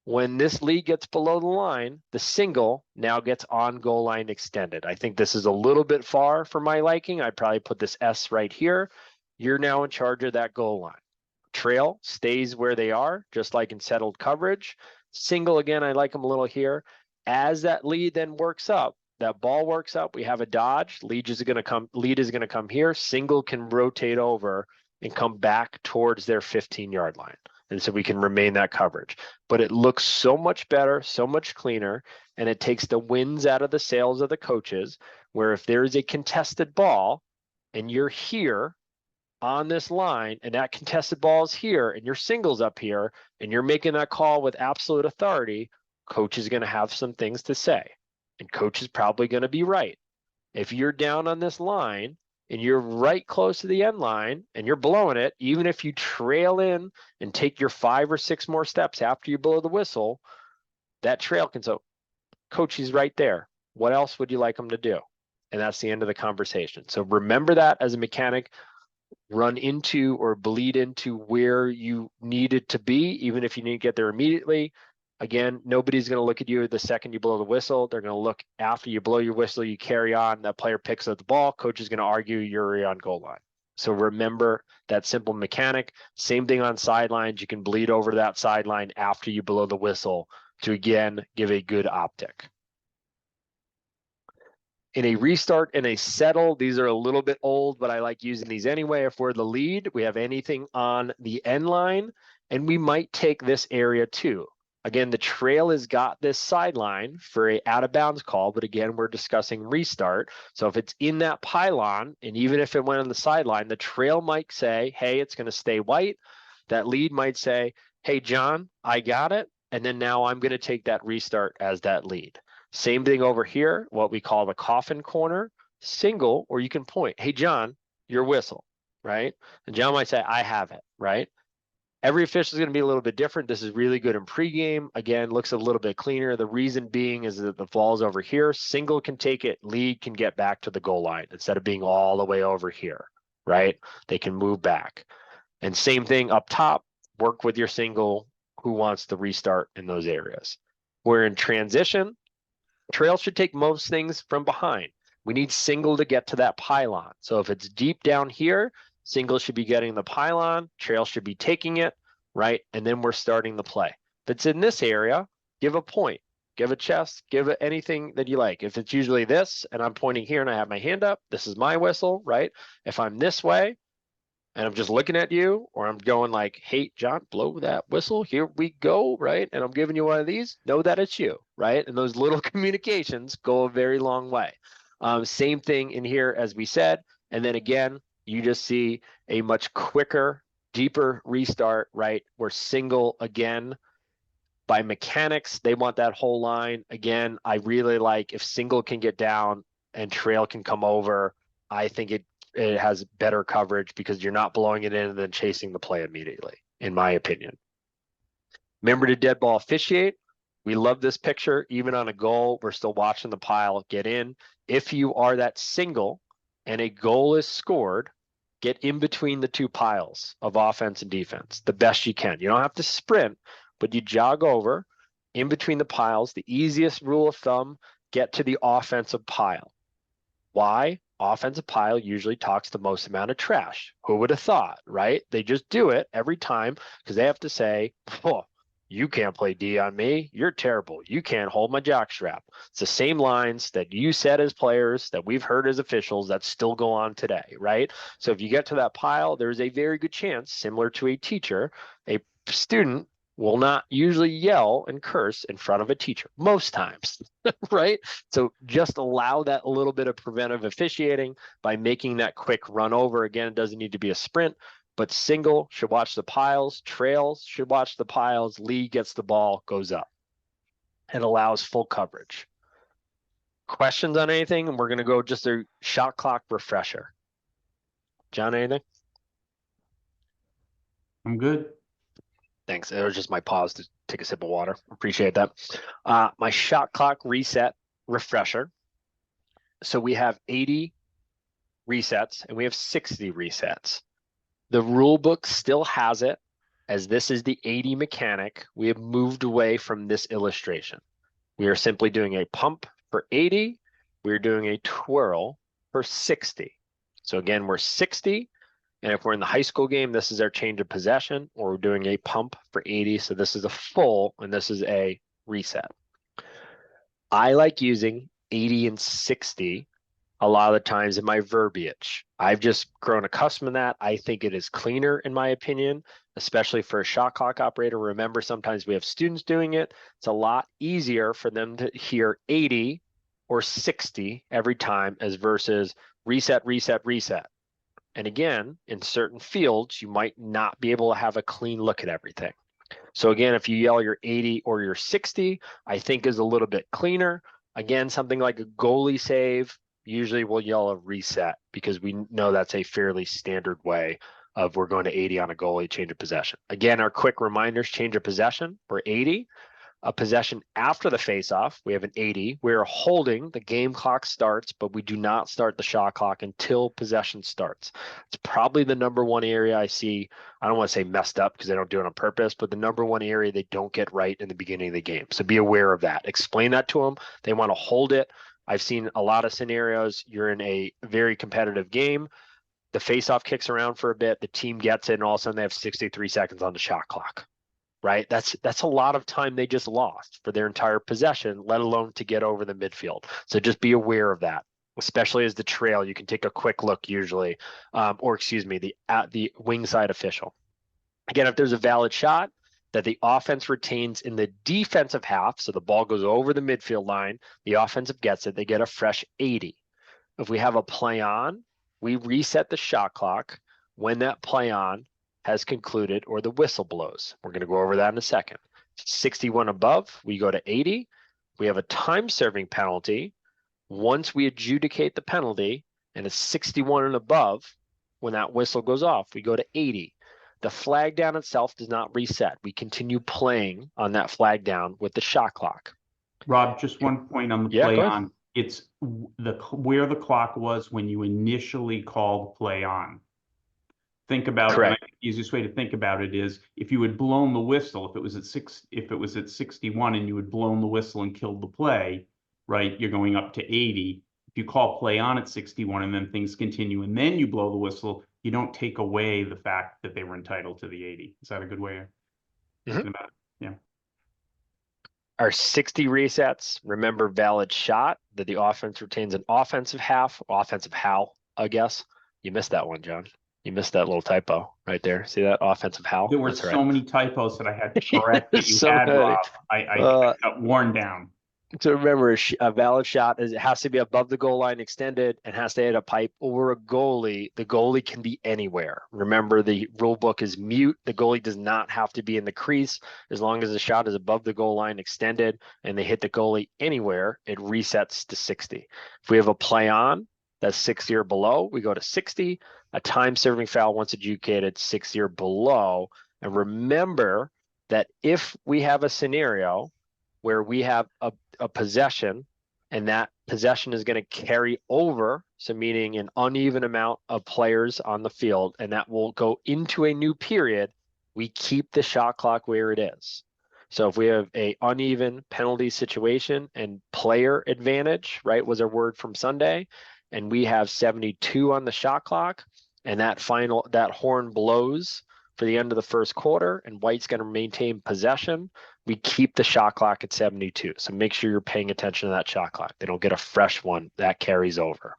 When this lead gets below the line, the single now gets on goal line extended. I think this is a little bit far for my liking. I'd probably put this S right here. You're now in charge of that goal line. Trail stays where they are, just like in settled coverage. Single, again, I like them a little here. As that lead then works up, that ball works up, we have a dodge. Lead is going to come here. Single can rotate over and come back towards their 15-yard line. And so we can remain that coverage. But it looks so much better, so much cleaner, and it takes the winds out of the sails of the coaches, where if there is a contested ball and you're here on this line and that contested ball is here and your single's up here and you're making that call with absolute authority, coach is going to have some things to say, and coach is probably going to be right. If you're down on this line and you're right close to the end line and you're blowing it, even if you trail in and take your 5 or 6 more steps after you blow the whistle, that trail can say, coach, he's right there. What else would you like him to do? And that's the end of the conversation. So remember that as a mechanic. Run into or bleed into where you need it to be, even if you need to get there immediately. Again, nobody's going to look at you the second you blow the whistle. They're going to look after you blow your whistle, you carry on, that player picks up the ball, coach is going to argue you're on goal line. So remember that simple mechanic. Same thing on sidelines. You can bleed over that sideline after you blow the whistle to, again, give a good optic. In a restart and a settle, these are a little bit old, but I like using these anyway. If we're the lead, we have anything on the end line, and we might take this area too. Again, the trail has got this sideline for a out of bounds call, but again, we're discussing restart. So if it's in that pylon, and even if it went on the sideline, the trail might say, hey, it's going to stay white. That lead might say, hey, John, I got it. And then now I'm going to take that restart as that lead. Same thing over here, what we call the coffin corner, single, or you can point, hey, John, your whistle, right? And John might say, I have it, right? Every official is going to be a little bit different. This is really good in pregame. Again, looks a little bit cleaner. The reason being is that the ball's over here. Single can take it. Lead can get back to the goal line instead of being all the way over here, right? They can move back. And same thing up top, work with your single who wants to restart in those areas. We're in transition. Trail should take most things from behind. We need single to get to that pylon. So if it's deep down here, single should be getting the pylon, trail should be taking it, right? And then we're starting the play. If it's in this area, give a point, give a chest, give it anything that you like. If it's usually this, and I'm pointing here and I have my hand up, this is my whistle, right? If I'm this way, and I'm just looking at you, or I'm going like, hey, John, blow that whistle. Here we go, right? And I'm giving you one of these. Know that it's you, right? And those little communications go a very long way. Same thing in here, as we said. And then again, you just see a much quicker, deeper restart, right? We're single again. By mechanics, they want that whole line. Again, I really like if single can get down and trail can come over. I think it has better coverage because you're not blowing it in and then chasing the play immediately, in my opinion. Remember to dead ball officiate. We love this picture. Even on a goal, we're still watching the pile get in. If you are that single and a goal is scored, get in between the two piles of offense and defense the best you can. You don't have to sprint, but you jog over in between the piles. The easiest rule of thumb, get to the offensive pile. Why? Offensive pile usually talks the most amount of trash. Who would have thought, right? They just do it every time because they have to say, oh, you can't play D on me. You're terrible. You can't hold my jockstrap. It's the same lines that you said as players, that we've heard as officials, that still go on today, right? So if you get to that pile, there's a very good chance, similar to a teacher, a student will not usually yell and curse in front of a teacher most times, right? So just allow that a little bit of preventive officiating by making that quick run over. Again, it doesn't need to be a sprint, but single should watch the piles, trails should watch the piles, lead gets the ball, goes up. It allows full coverage. Questions on anything? And we're going to go just a shot clock refresher. John, anything? I'm good. Thanks. It was just my pause to take a sip of water. Appreciate that. My shot clock reset refresher. So we have 80 resets and we have 60 resets. The rule book still has it as this is the 80 mechanic. We have moved away from this illustration. We are simply doing a pump for 80. We're doing a twirl for 60. So again, we're 60. And if we're in the high school game, this is our change of possession, or we're doing a pump for 80. So this is a full and this is a reset. I like using 80 and 60 a lot of the times in my verbiage. I've just grown accustomed to that. I think it is cleaner in my opinion, especially for a shot clock operator. Remember, sometimes we have students doing it. It's a lot easier for them to hear 80 or 60 every time as versus reset, reset, reset. And again, in certain fields, you might not be able to have a clean look at everything. So again, if you yell your 80 or your 60, I think is a little bit cleaner. Again, something like a goalie save, usually we'll yell a reset because we know that's a fairly standard way of we're going to 80 on a goalie, change of possession. Again, our quick reminders, change of possession, we're 80. A possession after the face-off, we have an 80. We're holding, the game clock starts, but we do not start the shot clock until possession starts. It's probably the number one area I see, I don't want to say messed up because they don't do it on purpose, but the number one area they don't get right in the beginning of the game. So be aware of that. Explain that to them. They want to hold it. I've seen a lot of scenarios. You're in a very competitive game. The face-off kicks around for a bit. The team gets it, and all of a sudden they have 63 seconds on the shot clock. Right? That's a lot of time they just lost for their entire possession, let alone to get over the midfield. So just be aware of that, especially as the trail. You can take a quick look usually, or excuse me, the wing side official. Again, if there's a valid shot that the offense retains in the defensive half, so the ball goes over the midfield line, the offensive gets it, they get a fresh 80. If we have a play on, we reset the shot clock when that play on has concluded or the whistle blows. We're going to go over that in a second. 61 above, we go to 80. We have a time serving penalty. Once we adjudicate the penalty and it's 61 and above, when that whistle goes off, we go to 80. The flag down itself does not reset. We continue playing on that flag down with the shot clock. Rob, just one point on the Yeah, play go ahead. on. It's where the clock was when you initially called play on. Think about it. Correct. The easiest way to think about it is if you had blown the whistle, if it was at 61 and you had blown the whistle and killed the play, right? You're going up to 80. If you call play on at 61 and then things continue and then you blow the whistle, you don't take away the fact that they were entitled to the 80. Is that a good way of thinking about it? Yeah. Our 60 resets, remember valid shot, that the offense retains an offensive half, offensive howl, I guess. You missed that one, John. You missed that little typo right there. See that offensive howl? There were That's so right. many typos that I had to correct that you So had, many. Rob. I got worn down. So remember, a valid shot is it has to be above the goal line extended and has to hit a pipe or a goalie. The goalie can be anywhere. Remember, the rule book is mute. The goalie does not have to be in the crease. As long as the shot is above the goal line extended and they hit the goalie anywhere, it resets to 60. If we have a play on, that's 60 or below, we go to 60. A time serving foul once adjudicated, 60 or below. And remember that if we have a scenario where we have a possession, and that possession is going to carry over, so meaning an uneven amount of players on the field, and that will go into a new period, we keep the shot clock where it is. So if we have a uneven penalty situation and player advantage, right, was our word from Sunday, and we have 72 on the shot clock, and that horn blows for the end of the first quarter, and White's going to maintain possession, we keep the shot clock at 72. So make sure you're paying attention to that shot clock. They don't get a fresh one that carries over.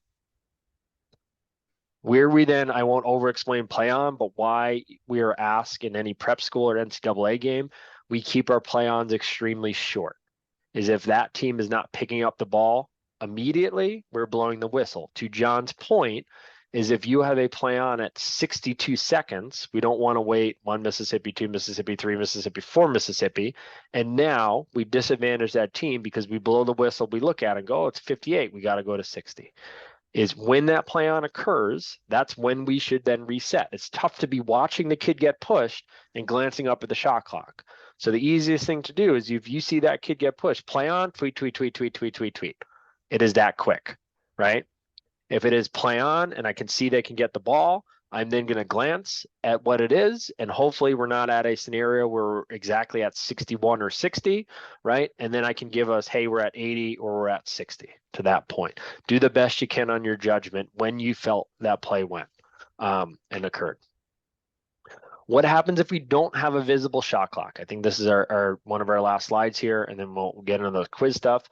Where we then, I won't over-explain play on, but why we are asked in any prep school or NCAA game, we keep our play-ons extremely short. Is if that team is not picking up the ball immediately, we're blowing the whistle. To John's point, is if you have a play on at 62 seconds, we don't want to wait 1 Mississippi, 2 Mississippi, 3 Mississippi, 4 Mississippi. And now we disadvantage that team because we blow the whistle, we look at it and go, oh, it's 58, we got to go to 60. Is when that play on occurs, that's when we should then reset. It's tough to be watching the kid get pushed and glancing up at the shot clock. So the easiest thing to do is if you see that kid get pushed, play on, tweet, tweet, tweet, tweet, tweet, tweet, tweet. It is that quick, right? If it is play on and I can see they can get the ball, I'm then going to glance at what it is. And hopefully we're not at a scenario where we're exactly at 61 or 60, right? And then I can give us, hey, we're at 80 or we're at 60 to that point. Do the best you can on your judgment when you felt that play went and occurred. What happens if we don't have a visible shot clock? I think this is our one of our last slides here, and then we'll get into the quiz stuff.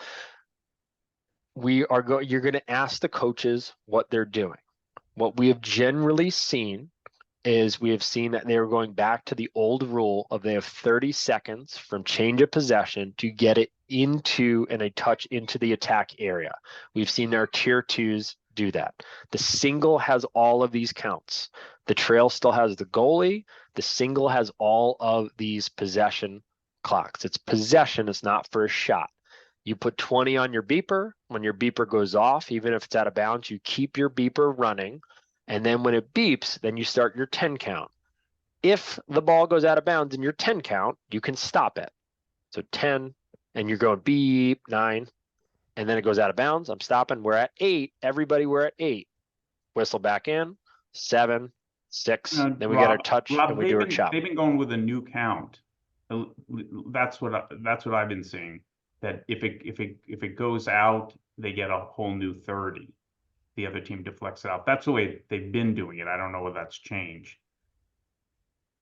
You're going to ask the coaches what they're doing. What we have generally seen is we have seen that they are going back to the old rule of they have 30 seconds from change of possession to get it into and a touch into the attack area. We've seen our tier twos do that. The single has all of these counts. The trail still has the goalie. The single has all of these possession clocks. It's possession, it's not for a shot. You put 20 on your beeper. When your beeper goes off, even if it's out of bounds, you keep your beeper running. And then when it beeps, then you start your 10 count. If the ball goes out of bounds in your 10 count, you can stop it. So 10, and you're going beep, 9, and then it goes out of bounds. I'm stopping. We're at 8. Everybody, we're at 8. Whistle back in, 7, 6. Then we get our touch and we do our chop. They've been going with a new count. That's what I've been seeing. That if it goes out, they get a whole new 30. The other team deflects it out. That's the way they've been doing it. I don't know whether that's changed.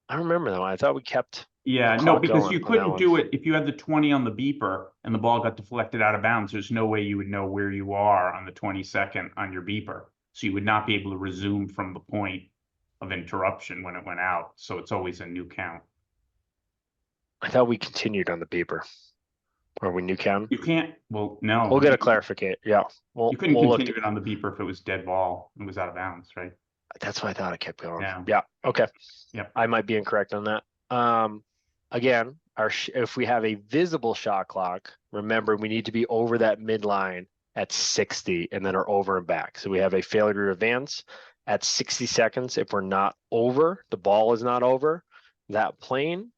I don't remember though. I thought we kept. Yeah, no, because you couldn't do it if you had the 20 on the beeper and the ball got deflected out of bounds. There's no way you would know where you are on the 22nd on your beeper. So you would not be able to resume from the point of interruption when it went out. So it's always a new count. I thought we continued on the beeper. Or we new count? You can't. Well, no. We'll get a clarification. Yeah. You couldn't continue it on the beeper if it was dead ball and was out of bounds, right? That's why I thought I kept going. Yeah. Okay. Yep. I might be incorrect on that. Again, if we have a visible shot clock, remember we need to be over that midline at 60 and then are over and back. So we have a failure to advance at 60 seconds. If we're not over, the ball is not over that plane,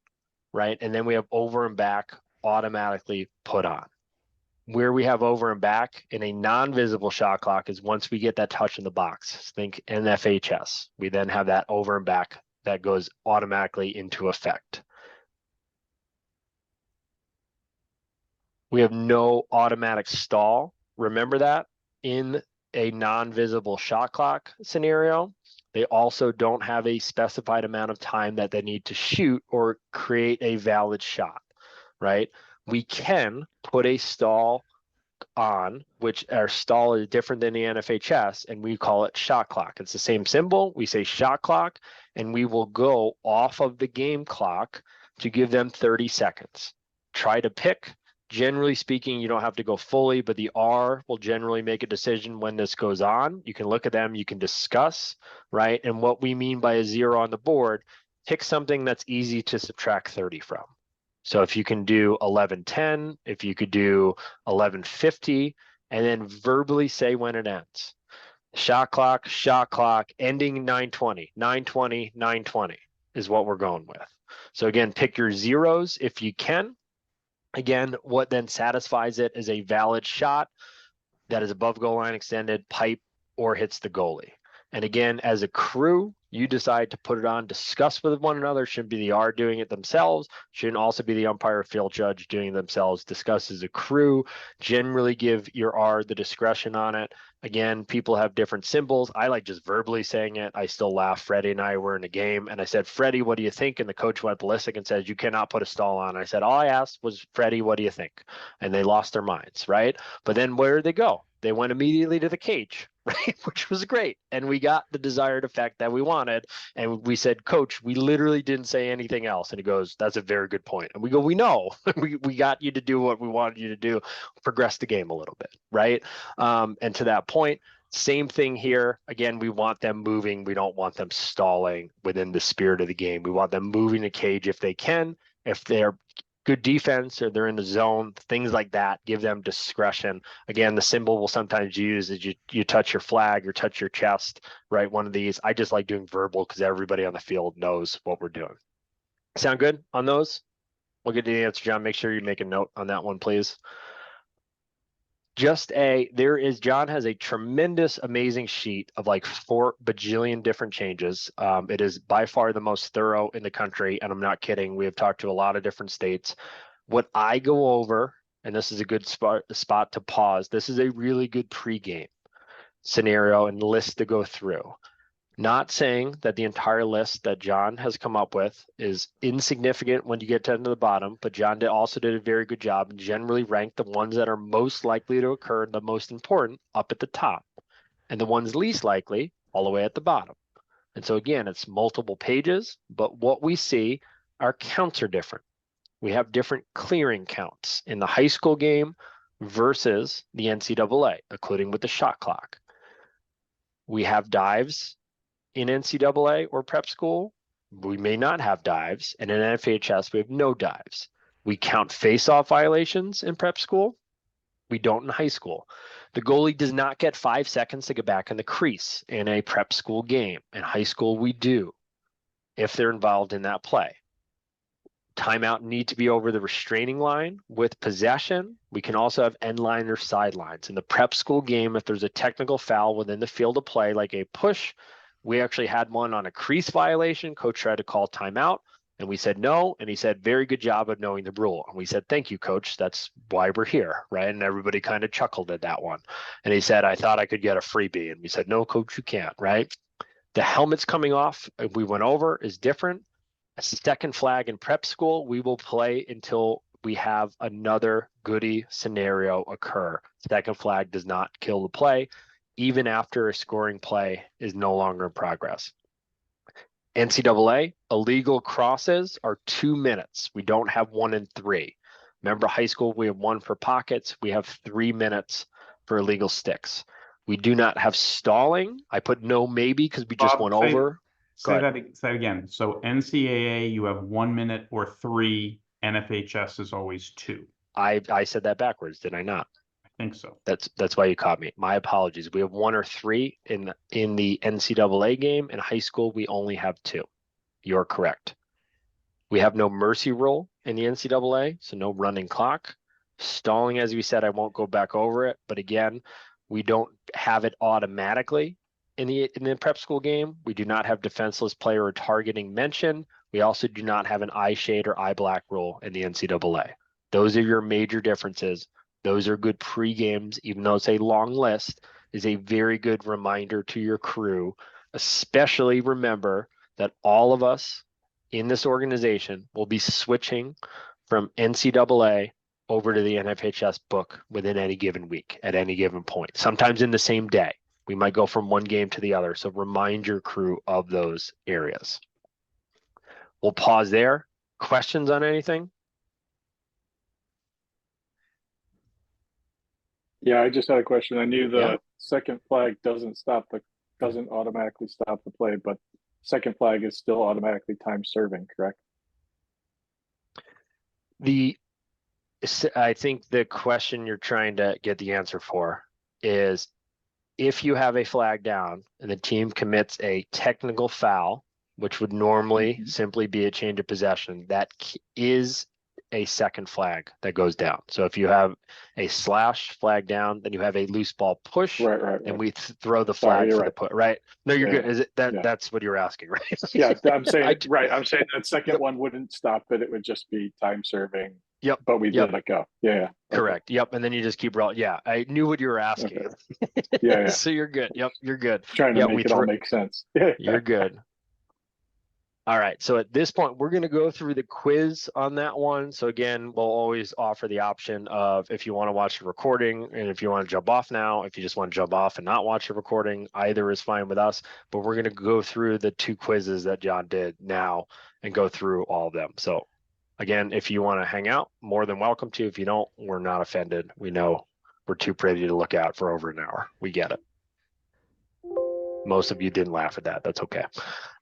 right? And then we have over and back automatically put on. Where we have over and back in a non-visible shot clock is once we get that touch in the box. Think NFHS. We then have that over and back that goes automatically into effect. We have no automatic stall. Remember that in a non-visible shot clock scenario. They also don't have a specified amount of time that they need to shoot or create a valid shot. Right? We can put a stall on, which our stall is different than the NFHS, and we call it shot clock. It's the same symbol. We say shot clock, and we will go off of the game clock to give them 30 seconds. Try to pick. Generally speaking, you don't have to go fully, but the R will generally make a decision when this goes on. You can look at them, you can discuss, right? And what we mean by a 0 on the board, pick something that's easy to subtract 30 from. So if you can do 11:10, if you could do 11:50, and then verbally say when it ends. Shot clock, ending 9:20, 9:20, 9:20 is what we're going with. So again, pick your zeros if you can. Again, what then satisfies it is a valid shot that is above goal line extended, pipe, or hits the goalie. And again, as a crew, you decide to put it on, discuss with one another. Shouldn't be the R doing it themselves. Shouldn't also be the umpire or field judge doing it themselves. Discuss as a crew. Generally give your R the discretion on it. Again, people have different symbols. I like just verbally saying it. I still laugh. Freddie and I were in a game and I said, Freddie, what do you think? And the coach went ballistic and says, you cannot put a stall on. I said, all I asked was, Freddie, what do you think? And they lost their minds, right? But then where did they go? They went immediately to the cage, right? Which was great. And we got the desired effect that we wanted. And we said, Coach, we literally didn't say anything else. And he goes, that's a very good point. And we go, we know. we got you to do what we wanted you to do, progress the game a little bit, right? And to that point, same thing here. Again, we want them moving. We don't want them stalling within the spirit of the game. We want them moving the cage if they can. If they're good defense or they're in the zone, things like that, give them discretion. Again, the symbol we'll sometimes use is you touch your flag or touch your chest, right? One of these. I just like doing verbal because everybody on the field knows what we're doing. Sound good on those? We'll get to the answer, John. Make sure you make a note on that one, please. John has a tremendous, amazing sheet of like 4 bajillion different changes. It is by far the most thorough in the country, and I'm not kidding. We have talked to a lot of different states. What I go over, and this is a good spot to pause. This is a really good pregame scenario and list to go through. Not saying that the entire list that John has come up with is insignificant when you get to the bottom, but John also did a very good job and generally ranked the ones that are most likely to occur and the most important up at the top, and the ones least likely all the way at the bottom. And so again, it's multiple pages, but what we see, our counts are different. We have different clearing counts in the high school game versus the NCAA, including with the shot clock. We have dives in NCAA or prep school. We may not have dives, and in NFHS we have no dives. We count face-off violations in prep school. We don't in high school. The goalie does not get 5 seconds to get back in the crease in a prep school game. In high school we do, if they're involved in that play. Timeout need to be over the restraining line with possession. We can also have end line or sidelines. In the prep school game, if there's a technical foul within the field of play, like a push, we actually had one on a crease violation. Coach tried to call timeout and we said no. And he said, very good job of knowing the rule. And we said, thank you, coach. That's why we're here, right? And everybody kind of chuckled at that one. And he said, I thought I could get a freebie. And we said, no, coach, you can't, right? The helmets coming off, we went over, is different. A second flag in prep school, we will play until we have another goodie scenario occur. Second flag does not kill the play, even after a scoring play is no longer in progress. NCAA, illegal crosses are 2 minutes. We don't have 1 and 3. Remember high school, we have 1 for pockets. We have 3 minutes for illegal sticks. We do not have stalling. I put no maybe because we just went over. Say that again. So NCAA, you have 1 minute or 3. NFHS is always 2. I said that backwards, did I not? I think so. That's why you caught me. My apologies. We have 1 or 3 in the NCAA game. In high school, we only have 2. You're correct. We have no mercy rule in the NCAA, so no running clock. Stalling, as we said, I won't go back over it, but again, we don't have it automatically in the prep school game. We do not have defenseless player or targeting mention. We also do not have an eye shade or eye black rule in the NCAA. Those are your major differences. Those are good pre-games, even though it's a long list, is a very good reminder to your crew. Especially remember that all of us in this organization will be switching from NCAA over to the NFHS book within any given week at any given point, sometimes in the same day. We might go from one game to the other. So remind your crew of those areas. We'll pause there. Questions on anything? Yeah, I just had a question. I knew the second flag doesn't automatically stop the play, but second flag is still automatically time serving, correct? I think the question you're trying to get the answer for is, if you have a flag down and the team commits a technical foul, which would normally simply be a change of possession, that is a second flag that goes down. So if you have a slash flag down, then you have a loose ball push, Right, right, and right. we throw the Sorry, flag you're for the right. put, right? No, you're Yeah, good. Is it that yeah. that's what you're asking, right? Yeah, I'm saying, I- right, I'm saying that second Yep. one wouldn't stop it. It would just be time serving, Yep. but we Yep. let it go. Yeah, yeah. Okay. Correct. Yep. And then you just keep rolling. Yeah, I knew what you were asking. Okay. Yeah, yeah. So you're good. Yep, you're good. Trying to Yeah, make we it all throw. make sense. Yeah. You're good. All right. So at this point, we're going to go through the quiz on that one. So again, we'll always offer the option of if you want to watch the recording and if you want to jump off now, if you just want to jump off and not watch the recording, either is fine with us. But we're going to go through the 2 quizzes that John did now and go through all of them. So again, if you want to hang out, more than welcome to. If you don't, we're not offended. We know we're too pretty to look at for over an hour. We get it. Most of you didn't laugh at that. That's okay.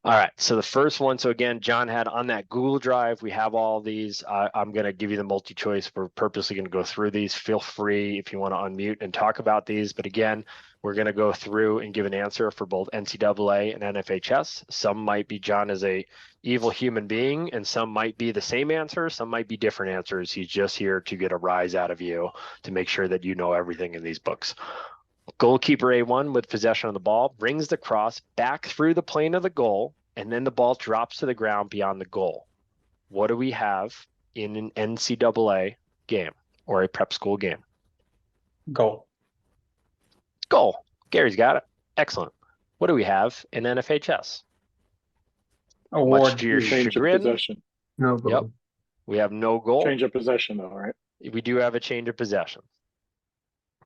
All right. So the first one. So again, John had on that Google Drive. We have all these. I'm going to give you the multi-choice. We're purposely going to go through these. Feel free if you want to unmute and talk about these. But again, we're going to go through and give an answer for both NCAA and NFHS. Some might be John as a evil human being, and some might be the same answer. Some might be different answers. He's just here to get a rise out of you to make sure that you know everything in these books. Goalkeeper A1 with possession of the ball brings the cross back through the plane of the goal, and then the ball drops to the ground beyond the goal. What do we have in an NCAA game or a prep school game? Goal. Goal. Gary's got it. Excellent. What do we have in NFHS? Much Award. to your Change of chagrin. possession. No goal. Yep. We have no goal. Change of possession though, right? We do have a change of possession.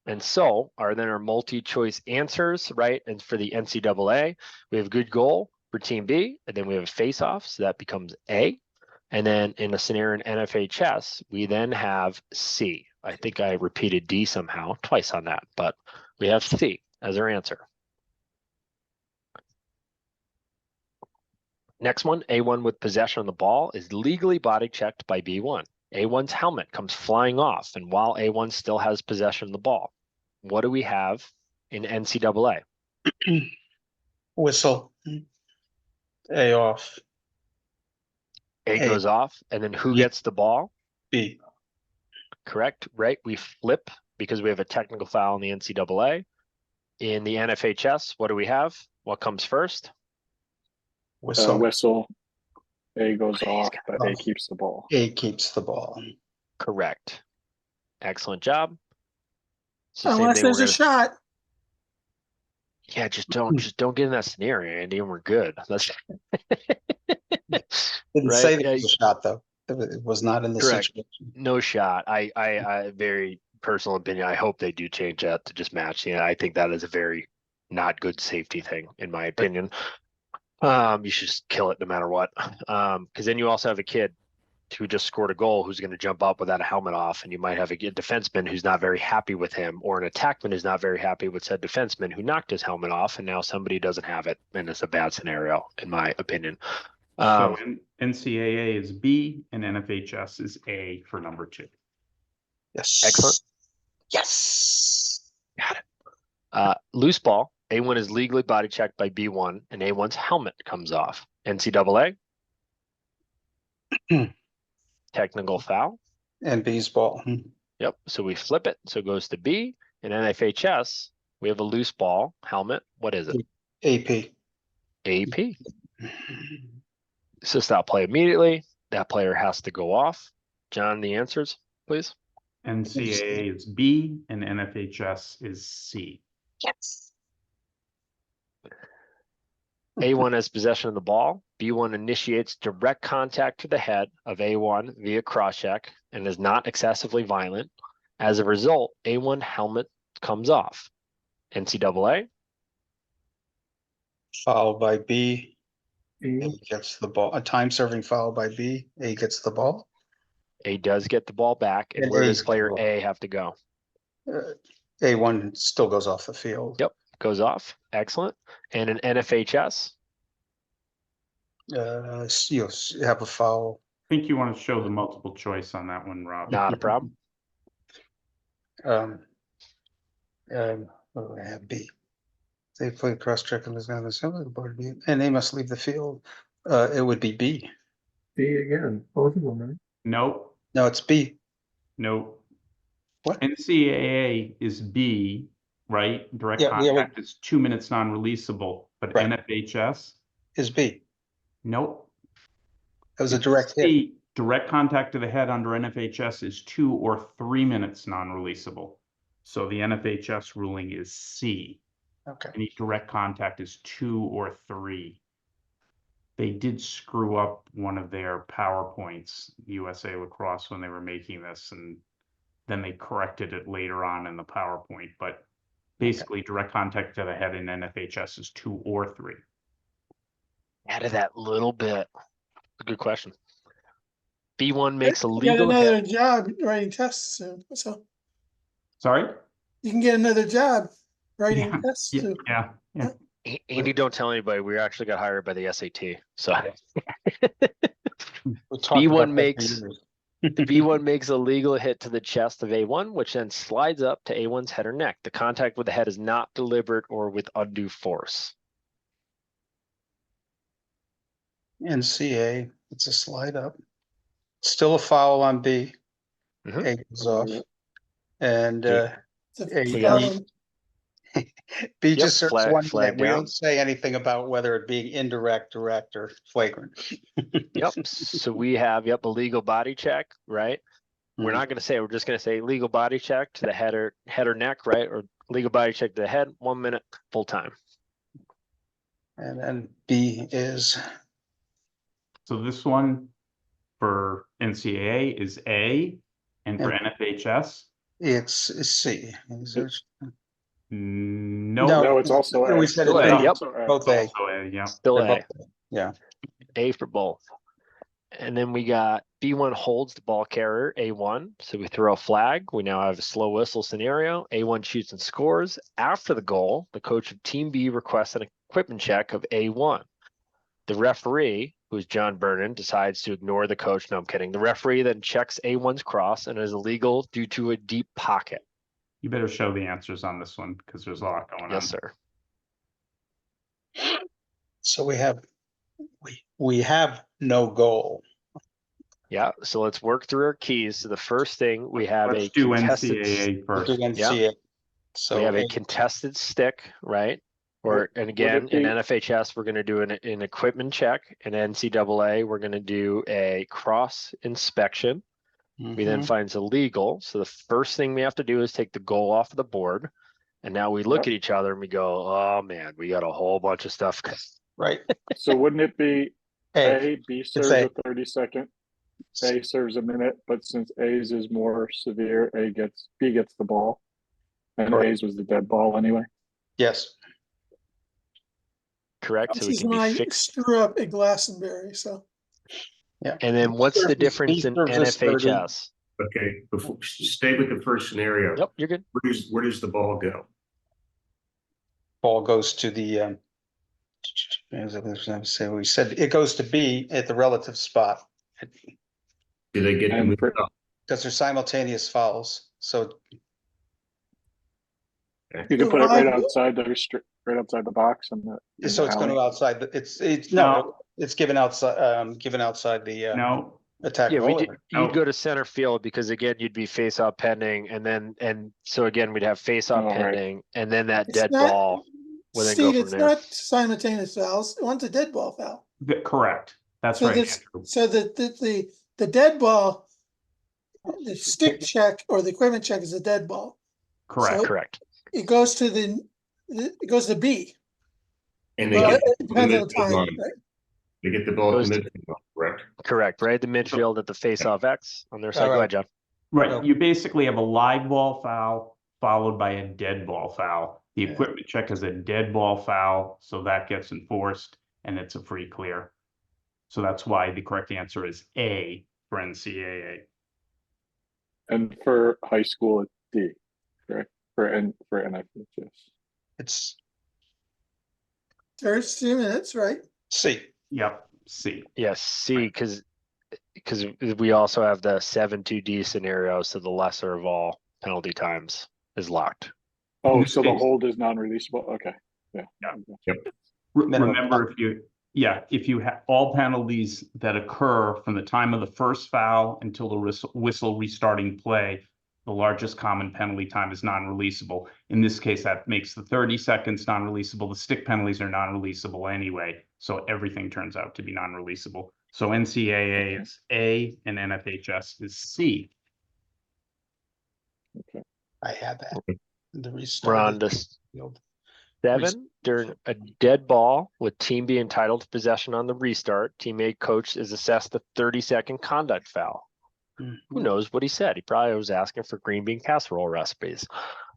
And so are then our multi-choice answers, right? And for the NCAA, we have good goal for team B, and then we have a face-off, so that becomes A. And then in a scenario in NFHS, we then have C. I think I repeated D somehow twice on that, but we have C as our answer. Next one, A1 with possession of the ball is legally body checked by B1. A1's helmet comes flying off, and while A1 still has possession of the ball, what do we have in NCAA? Whistle. A off. A goes off, and then who Yeah. gets the ball? B. Correct, right? We flip because we have a technical foul in the NCAA. In the NFHS, what do we have? What comes first? Whistle. Whistle. A goes He's off, got but A keeps the ball. A keeps the ball. Correct. Excellent job. So same Unless thing, there's we're a shot. Yeah, just don't get in that scenario, Andy, and we're good. That's Didn't Right, say there yeah, was a shot though. It was not in the Correct. situation. no shot. I very personal opinion. I hope they do change that to just match. Yeah, I think that is a very not good safety thing, in my opinion. You should just kill it no matter what. Because then you also have a kid who just scored a goal who's going to jump up without a helmet off, and you might have a defenseman who's not very happy with him, or an attackman who's not very happy with said defenseman who knocked his helmet off, and now somebody doesn't have it, and it's a bad scenario, in my opinion. So NCAA is B and NFHS is A for number 2. Yes. Excellent. Yes. Loose ball. A1 is legally body checked by B1, and A1's helmet comes off. NCAA. Technical foul. And B's ball. Yep. So we flip it. So it goes to B. In NFHS, we have a loose ball helmet. What is it? AP. AP. So stop play immediately. That player has to go off. John, the answers, please. NCAA is B and NFHS is C. Yes. A1 has possession of the ball. B1 initiates direct contact to the head of A1 via cross-check and is not excessively violent. As a result, A1 helmet comes off. NCAA. Foul by B. B. A gets the ball. A time serving foul by B. A gets the ball. A does get the ball back. And And where A does is player cool. A have to go? A1 still goes off the field. Yep. Goes off. Excellent. And an NFHS. You have a foul. I think you want to show the multiple choice on that one, Rob. Not a problem. What do I have? B. They play cross check and there's another similar board B, and they must leave the field. It would be B. B again, both of them, right? Nope. No, it's B. No. What? NCAA is B, right? Direct Yeah, we contact is 2 minutes non-releasable, but Right. NFHS, Is B. nope. It was a It's direct hit. C, direct contact to the head under NFHS is 2 or 3 minutes non-releasable. So the NFHS ruling is C. Okay. Any direct contact is 2 or 3. They did screw up one of their PowerPoints, USA Lacrosse, when they were making this, and then they corrected it later on in the PowerPoint. But basically, direct contact to the head in NFHS is 2 or 3. Added that little bit. Good question. B1 makes a You get legal another hit. job writing tests soon, so Sorry? you can get another job writing Yeah, tests yeah, too. yeah. Andy, don't tell anybody. We actually got hired by the SAT. So We talked B1 about that for makes- years. B1 makes a legal hit to the chest of A1, which then slides up to A1's head or neck. The contact with the head is not deliberate or with undue force. NCA, it's a slide up. Still a foul on B. Mhm. A goes off. And Yeah. It's a We got- problem. B Yep, just serves flag- 1 flag minute. We down. don't say anything about whether it being indirect, direct, or flagrant. Yep. So we have, a legal body check, right? We're Mm. not gonna say, we're just gonna say legal body check to the head or neck, right? Or legal body check to the head, 1 minute, full time. And then B is, So this one for NCAA is A, and for And- NFHS, it's C. Is there- no. No, it's also No, we A. said Still it's A, B. yep. Both A. Also A, yeah. Still They're A. both A. Yeah. A for both. And then we got B1 holds the ball carrier, A1. So we throw a flag. We now have a slow whistle scenario. A1 shoots and scores. After the goal, the coach of Team B requests an equipment check of A1. The referee, who's John Vernon, decides to ignore the coach. No, I'm kidding. The referee then checks A1's cross and is illegal due to a deep pocket. You better show the answers on this one because there's a lot going on. Yes, sir. So we have no goal. Yeah. So let's work through our keys. So the first thing we have Let's a do contested NCAA We'll first. do NCA. So we have a A- contested stick, right? Would- And would again, it in be- NFHS, we're going to do an equipment check. In NCAA, we're going to do a cross inspection. We then Mhm. find it's illegal. So the first thing we have to do is take the goal off of the board. And now we look Yep. at each other and we go, oh man, we got a whole bunch of stuff. Right. So wouldn't it be A. A, B serves A. a 30-second, A serves a minute, but since A's is more severe, B gets the ball. And Correct. A's was the dead ball anyway. Yes. Correct. So This we is can when be I fixed. screw up at Glastonbury, so. Yeah. And then what's the Serves- difference in serves us 30. NFHS? Okay, before, stay with the first scenario. Yep, you're good. Where does the ball go? Ball goes to the, as I was gonna say, we said it goes to B at the relative spot. Do they get to And move for- up? Because they're simultaneous fouls. So You can put it Why- right outside right outside the box and the. so it's going to outside, it's no, it's given outside the No, attack. Yeah, goalie. you'd go to center field because again, you'd be face off pending and so again, we'd have face off Oh, right. pending and then that It's dead not- ball. Well, then go Steve, from it's there. not simultaneous fouls. One's a dead ball foul. correct. That's So right, this, Andrew. so the dead ball, the stick check or the equipment check is a dead ball. Correct. So- Correct. It goes to it goes to B. And they Well, get it depends on the midfield time, line. right? They get the ball at Goes the to- midfield, correct? Correct. Right. The midfield at the face off X on their side. Go Alright. ahead, John. Right, No. you basically have a live ball foul followed by a dead ball foul. The Yeah. equipment check is a dead ball foul, so that gets enforced and it's a free clear. So that's why the correct answer is A for NCAA. And for high school, it's D, correct? For NFHS. It's There's 2 minutes, right? C. Yep, C. Yes, C, because we also have the 7-2D scenario, so the lesser of all penalty times is locked. Oh, this so the case- hold is non-releasable. Okay, yeah. Yeah. Okay. Minimum. Remember, Yeah, if you have all penalties that occur from the time of the first foul until the whistle restarting play, the largest common penalty time is non-releasable. In this case, that makes the 30 seconds non-releasable. The stick penalties are non-releasable anyway, so everything turns out to be non-releasable. So NCAA is A and NFHS is C. I had that. The We're restart. on to 7. During a dead ball with team B entitled to possession on the restart, teammate coach is assessed a 30-second conduct foul. Who knows what he said? He probably was asking for green bean casserole recipes.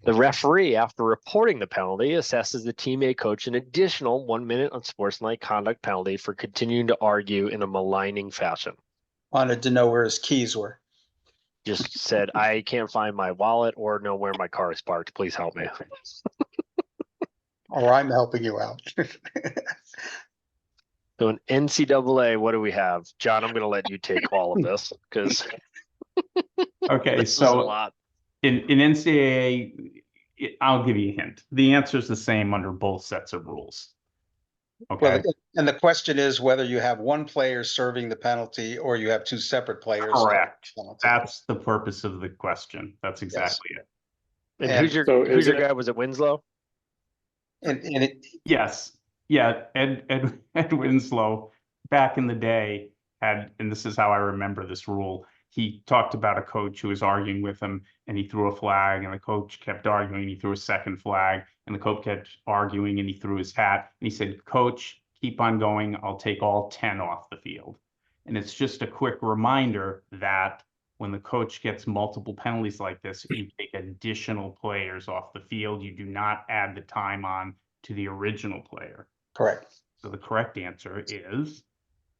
The referee, after reporting the penalty, assesses the teammate coach an additional 1 minute unsportsmanlike conduct penalty for continuing to argue in a maligning fashion. Wanted to know where his keys were. Just said, I can't find my wallet or know where my car is parked. Please help me. Or I'm helping you out. So in NCAA, what do we have? John, I'm going to let you take all of this because Okay, this is a so lot. in NCAA, I'll give you a hint. The answer is the same under both sets of rules. Okay, Well, and the question is whether you have one player serving the penalty or you have two separate players. correct. That's the purpose of the question. That's exactly it. And And so who's is your it- guy? Was it Winslow? And it, Yes, yeah, Ed Winslow back in the day had, and this is how I remember this rule. He talked about a coach who was arguing with him and he threw a flag and the coach kept arguing. He threw a second flag and the coach kept arguing and he threw his hat. And he said, "Coach, keep on going. I'll take all 10 off the field." And it's just a quick reminder that when the coach gets multiple penalties like this, you take additional players off the field. You do not add the time on to the original player. correct. So the correct answer is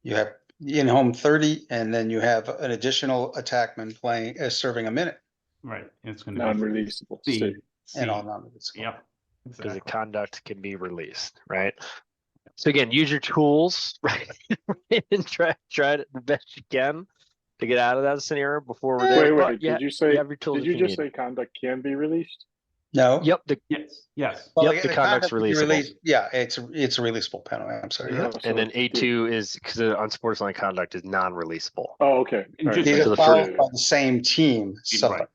You have in home 30, and then you have an additional attackman playing, serving a minute right. It's going to non-releasable? be C. and all C. non-releasable. Yep. Because the Exactly. conduct can be released, right? So again, use your tools, right? And try it the best you can to get out of that scenario before we're there. Wait, But did you say? you have your tools Did if you you just need. say conduct can be released? No. Yep, Yes. Well, Yep, the conduct's conduct can be releasable. released. Yeah, it's a releasable penalty. I'm sorry. Yeah. Yeah. and then So A2 is because the unsportsmanlike conduct is non-releasable. Oh, okay. And All just- right. These So are the fouls first- by the same team, so Right.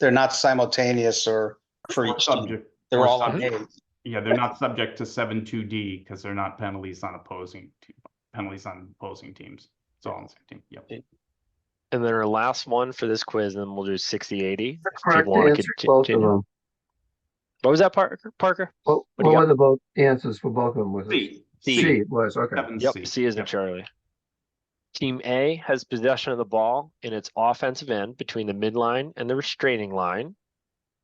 they're not simultaneous or for Or each team. subject. They're or all on subject- A. Yeah, they're not subject to 7-2D because they're not penalties on opposing teams. It's all on the same team. Yep. And then our last one for this quiz, and then we'll do 60-80. The if correct people wanna answer both of continue. them. What was that, Parker? What What do you were got? the both answers for both of them? Was it C. C? It was, okay. 7C. Yep, C is in Yep. Charlie. Team A has possession of the ball in its offensive end between the midline and the restraining line.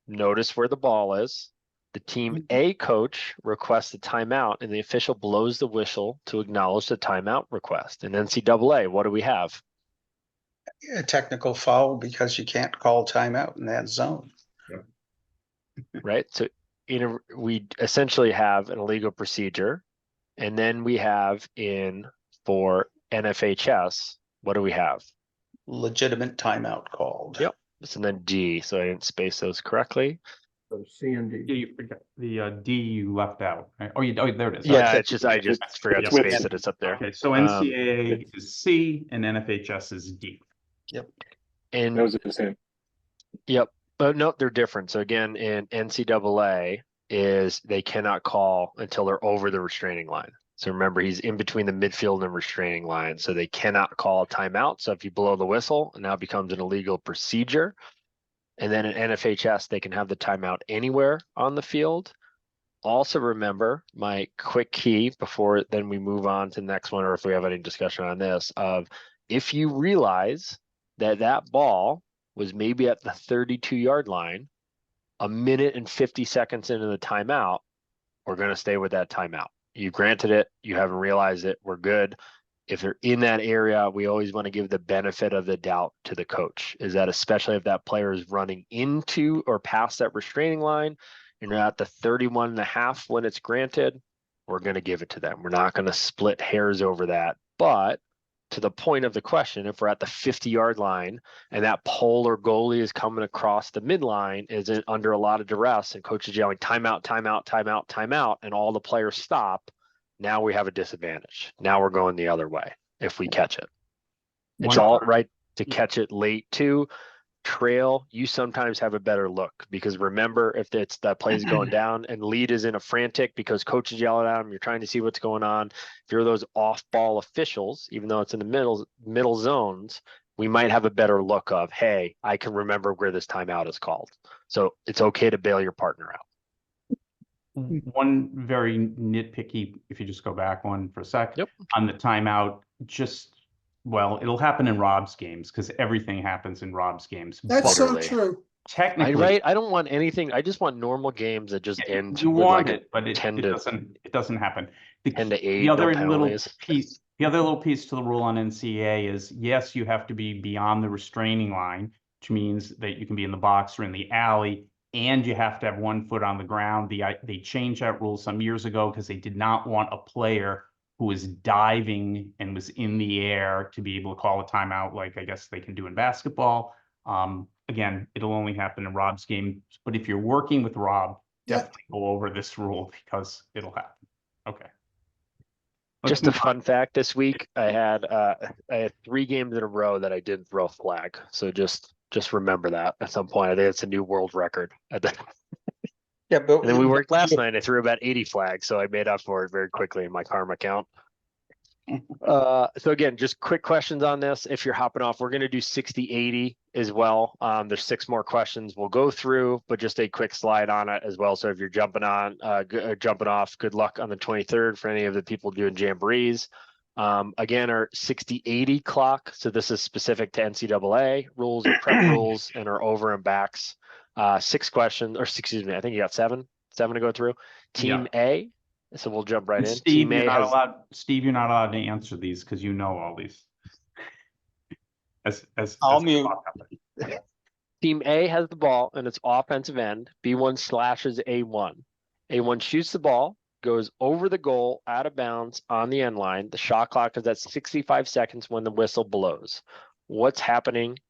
Notice where the ball is. The team A coach requests a timeout and the official blows the whistle to acknowledge the timeout request. In NCAA, what do we have? A technical foul because you can't call timeout in that zone. Right? So we essentially have an illegal procedure. And then we have for NFHS, what do we have? Legitimate timeout called. Yep. And then D, so I didn't space those correctly. So C and Yeah, D. you forgot the D you left out. Right? Oh, there it is. Yeah, Okay. it's just I just forgot to it's with- space it. It's up there. Okay, so NCAA is C and NFHS is D. And That was the same. yep, but no, they're different. So again, in NCAA is they cannot call until they're over the restraining line. So remember, he's in between the midfield and restraining line, so they cannot call a timeout. So if you blow the whistle, it now becomes an illegal procedure. And then in NFHS, they can have the timeout anywhere on the field. Also remember my quick key before then we move on to the next one, or if we have any discussion on this, of if you realize that ball was maybe at the 32-yard line, a minute and 50 seconds into the timeout, we're going to stay with that timeout. You granted it, you haven't realized it, we're good. If they're in that area, we always want to give the benefit of the doubt to the coach. Is that especially if that player is running into or past that restraining line, and you're at the 31.5 when it's granted, we're going to give it to them. We're not going to split hairs over that. But to the point of the question, if we're at the 50-yard line and that pole or goalie is coming across the midline, is it under a lot of duress and coach is yelling timeout, timeout, timeout, timeout, and all the players stop, now we have a disadvantage. Now we're going the other way if we catch it. It's One all other- right to catch it late too. Trail, you sometimes have a better look because remember, if it's that play's going down and lead is in a frantic because coach is yelling at him, you're trying to see what's going on. If you're those off-ball officials, even though it's in the middle zones, we might have a better look of, hey, I can remember where this timeout is called. So it's okay to bail your partner out. One very nitpicky, if you just go back one for a sec, Yep. on the timeout, well, it'll happen in Rob's games because everything happens in Rob's games. That's so Literally. true. Technically, I don't want anything. I just want normal games that just end you with want like it, but it 10 to doesn't happen. The 10 to 8, the no other little penalties. piece, the other little piece to the rule on NCAA is, yes, you have to be beyond the restraining line, which means that you can be in the box or in the alley, and you have to have 1 foot on the ground. They changed that rule some years ago because they did not want a player who was diving and was in the air to be able to call a timeout like I guess they can do in basketball. Again, it'll only happen in Rob's game, but if you're working with Rob, Yeah. definitely go over this rule because it'll happen. Okay. Just a fun fact this week, I had 3 games in a row that I didn't throw a flag. So just remember that at some point. I think it's a new world record. Yeah, but And then we worked last night. I threw about 80 flags, so I made up for it very quickly in my karma count. So again, just quick questions on this. If you're hopping off, we're going to do 60-80 as well. There's 6 more questions we'll go through, but just a quick slide on it as well. So if you're jumping off, good luck on the 23rd for any of the people doing jamborees. Again, our 60-80 clock. So this is specific to NCAA rules and prep rules and our over and backs. 6 questions, or excuse me, I think you got 7 to go through. Team A. So we'll jump right And in. Steve, Team A you're not has allowed. Steve, you're not allowed to answer these because you know all these. I'll mute. Team A has the ball and it's offensive end. B1 slashes A1. A1 shoots the ball, goes over the goal, out of bounds on the end line. The shot clock is at 65 seconds when the whistle blows. What's happening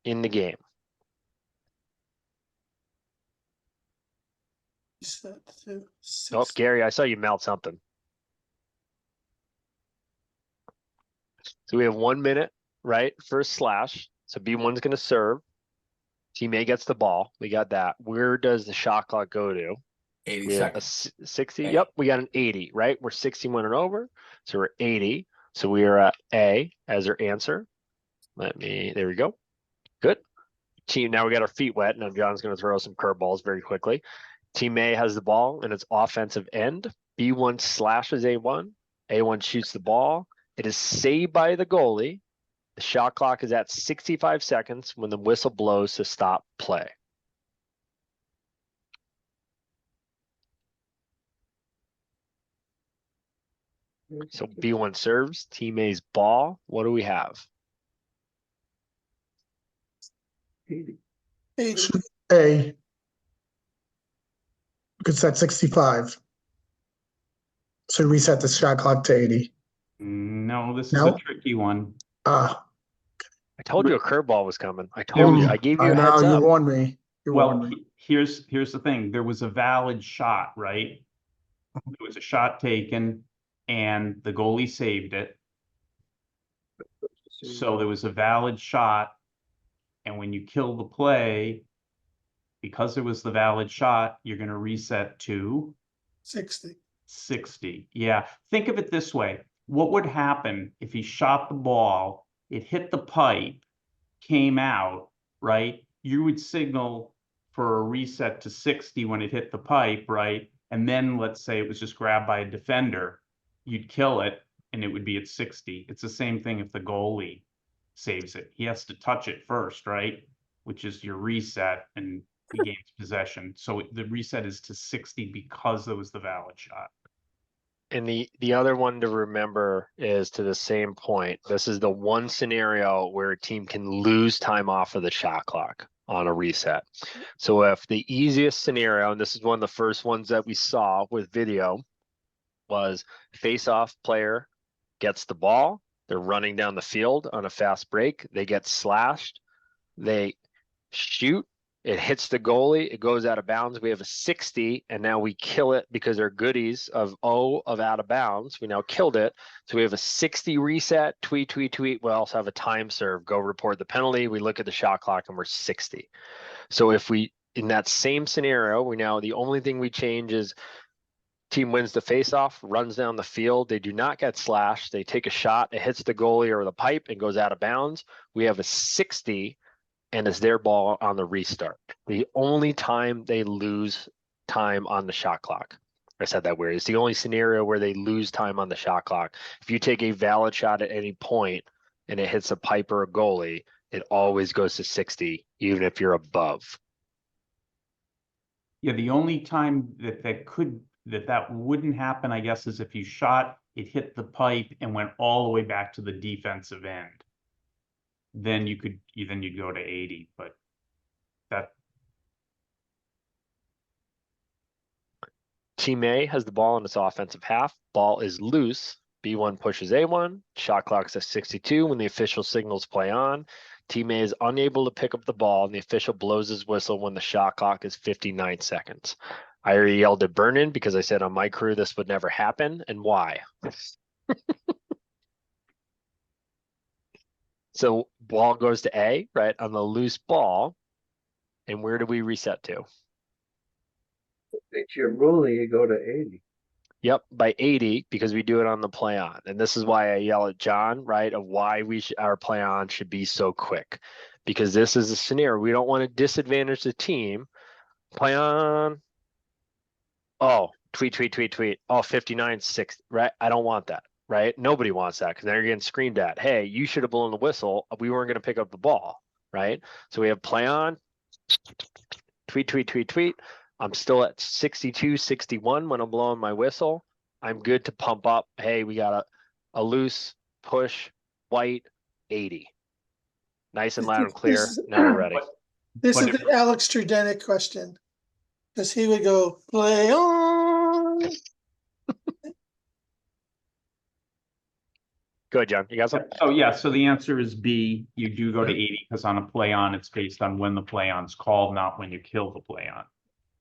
in the game? Oh, Gary, I saw you mouth something. So we have 1 minute, right? First slash. So B1's going to serve. Team A gets the ball. We got that. Where does the shot clock go to? 80 We have a seconds. 60. A. Yep, we got an 80, right? We're 61 and over. So we're 80. So we are at A as our answer. There we go. Good. Team, now we got our feet wet. Now John's going to throw some curveballs very quickly. Team A has the ball and it's offensive end. B1 slashes A1. A1 shoots the ball. It is saved by the goalie. The shot clock is at 65 seconds when the whistle blows to stop play. So B1 serves, Team A's ball. What do we have? H. A. Because that's 65. So reset the shot clock to 80. No, this is No? a tricky one. Ah, I told you a curveball was coming. I told you. I gave you a know, heads you up. warned me. You warned Well, me. here's the thing. There was a valid shot, right? There was a shot taken and the goalie saved it. So there was a valid shot. And when you kill the play, because there was the valid shot, you're going to reset to 60. 60. Yeah. Think of it this way. What would happen if he shot the ball, it hit the pipe, came out, right? You would signal for a reset to 60 when it hit the pipe, right? And then let's say it was just grabbed by a defender, you'd kill it and it would be at 60. It's the same thing if the goalie saves it. He has to touch it first, right? Which is your reset and he gains possession. So the reset is to 60 because there was the valid shot. And the other one to remember is to the same point. This is the one scenario where a team can lose time off of the shot clock on a reset. So if the easiest scenario, and this is one of the first ones that we saw with video, was face-off player gets the ball. They're running down the field on a fast break. They get slashed. They shoot It hits the goalie, it goes out of bounds. We have a 60, and now we kill it because they're goodies of of out of bounds. We now killed it. So we have a 60 reset, tweet, tweet, tweet. We also have a time serve, go report the penalty. We look at the shot clock and we're 60. So if we, in that same scenario, the only thing we change is team wins the faceoff, runs down the field. They do not get slashed. They take a shot, it hits the goalie or the pipe and goes out of bounds. We have a 60. And it's their ball on the restart. The only time they lose time on the shot clock. I said that weird. It's the only scenario where they lose time on the shot clock. If you take a valid shot at any point and it hits a pipe or a goalie, it always goes to 60, even if you're above. Yeah, the only time that wouldn't happen, I guess, is if you shot, it hit the pipe and went all the way back to the defensive end. Then you'd go to 80, but that. Team A has the ball in its offensive half. Ball is loose. B1 pushes A1. Shot clock's at 62 when the official signals play on. Team A is unable to pick up the ball, and the official blows his whistle when the shot clock is 59 seconds. I already yelled at burn-in because I said on my crew this would never happen, and why? So ball goes to A, right, on the loose ball. And where do we reset to? It's your ruling, you go to 80. Yep, by 80, because we do it on the play on. And this is why I yell at John, right, of why our play on should be so quick. Because this is a scenario. We don't want to disadvantage the team. Play on. Oh, tweet, tweet, tweet, tweet. Oh, 59, 6, right? I don't want that. Right? Nobody wants that because then you're getting screamed at. Hey, you should have blown the whistle. We weren't going to pick up the ball. Right? So we have play on, tweet, tweet, tweet, tweet. I'm still at 62, 61 when I'm blowing my whistle. I'm good to pump up. Hey, we got a loose push, white, 80. Nice and loud and clear. Now we're ready. This is the Alex Trudenick question. Because he would go, play on. Good, John. You got something? Oh, yeah. So the answer is B. You do go to 80 because on a play on, it's based on when the play on's called, not when you kill the play on.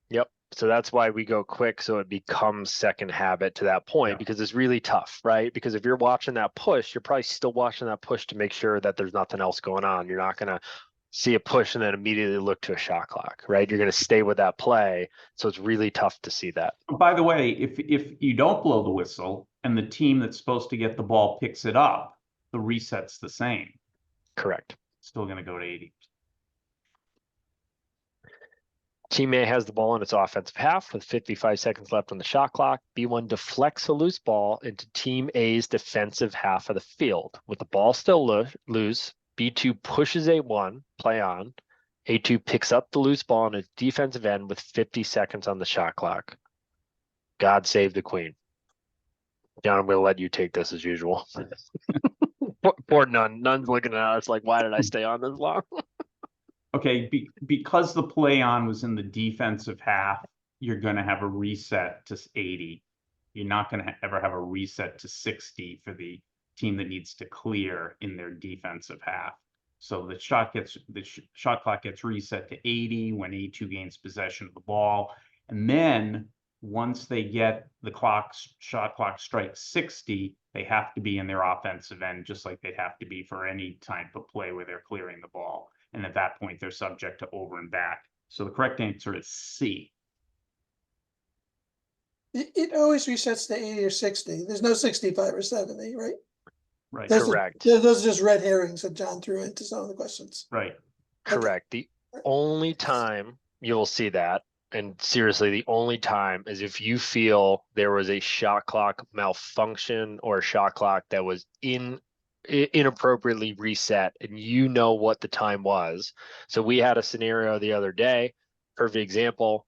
Yep. So that's why we go quick. So it becomes second habit to that point because it's really tough, right? Because if you're watching that push, you're probably still watching that push to make sure that there's nothing else going on. You're not going to see a push and then immediately look to a shot clock, right? You're going to stay with that play. So it's really tough to see that. By the way, if you don't blow the whistle and the team that's supposed to get the ball picks it up, the reset's the same. Correct. Still going to go to 80. Team A has the ball in its offensive half with 55 seconds left on the shot clock. B1 deflects a loose ball into Team A's defensive half of the field. With the ball still loose, B2 pushes A1, play on. A2 picks up the loose ball on its defensive end with 50 seconds on the shot clock. God save the queen. John, I'm going to let you take this as usual. Poor Nunn. Nunn's looking at us like, why did I stay on this long? Okay, because the play on was in the defensive half, you're going to have a reset to 80. You're not going to ever have a reset to 60 for the team that needs to clear in their defensive half. So the shot clock gets reset to 80 when A2 gains possession of the ball. And then once they get the shot clock strikes 60, they have to be in their offensive end, just like they'd have to be for any type of play where they're clearing the ball. And at that point, they're subject to over and back. So the correct answer is C. It always resets to 80 or 60. There's no 65 or 70, right? Right. Correct. Those are just red herrings that John threw into some of the questions. Right. Correct. The only time you'll see that, and seriously, the only time is if you feel there was a shot clock malfunction or a shot clock that was inappropriately reset and you know what the time was. So we had a scenario the other day, perfect example,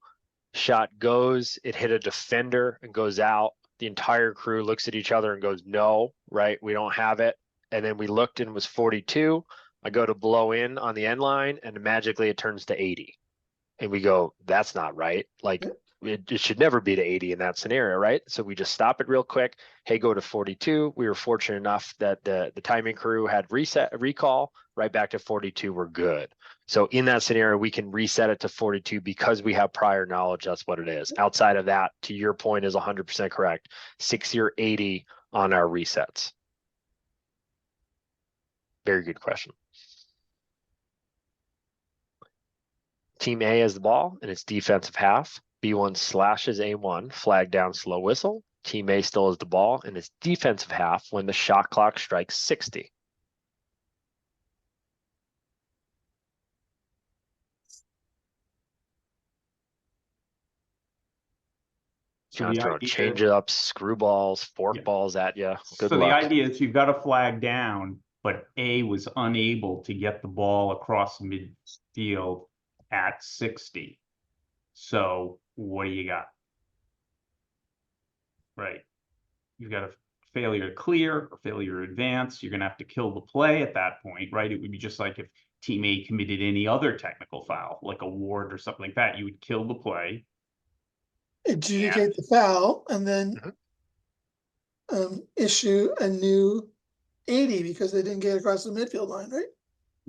shot goes, it hit a defender and goes out. The entire crew looks at each other and goes, no, right? We don't have it. And then we looked and it was 42. I go to blow in on the end line and magically it turns to 80. And we go, that's not right. Like it should never be to 80 in that scenario, right? So we just stop it real quick. Hey, go to 42. We were fortunate enough that the timing crew had recall right back to 42. We're good. So in that scenario, we can reset it to 42 because we have prior knowledge. That's what it is. Outside of that, to your point, is 100% correct. 60 or 80 on our resets. Very good question. Team A has the ball and it's defensive half. B1 slashes A1, flag down, slow whistle. Team A still has the ball and it's defensive half when the shot clock strikes 60. John's throwing change it up, screwballs, fork balls at you. Good So luck. the idea is you've got a flag down, but A was unable to get the ball across midfield at 60. So what do you got? Right. You've got a failure to clear or failure to advance. You're going to have to kill the play at that point, right? It would be just like if team A committed any other technical foul, like a ward or something like that. You would kill the play, adjudicate the foul, and then issue a new 80 because they didn't get across the midfield line, right?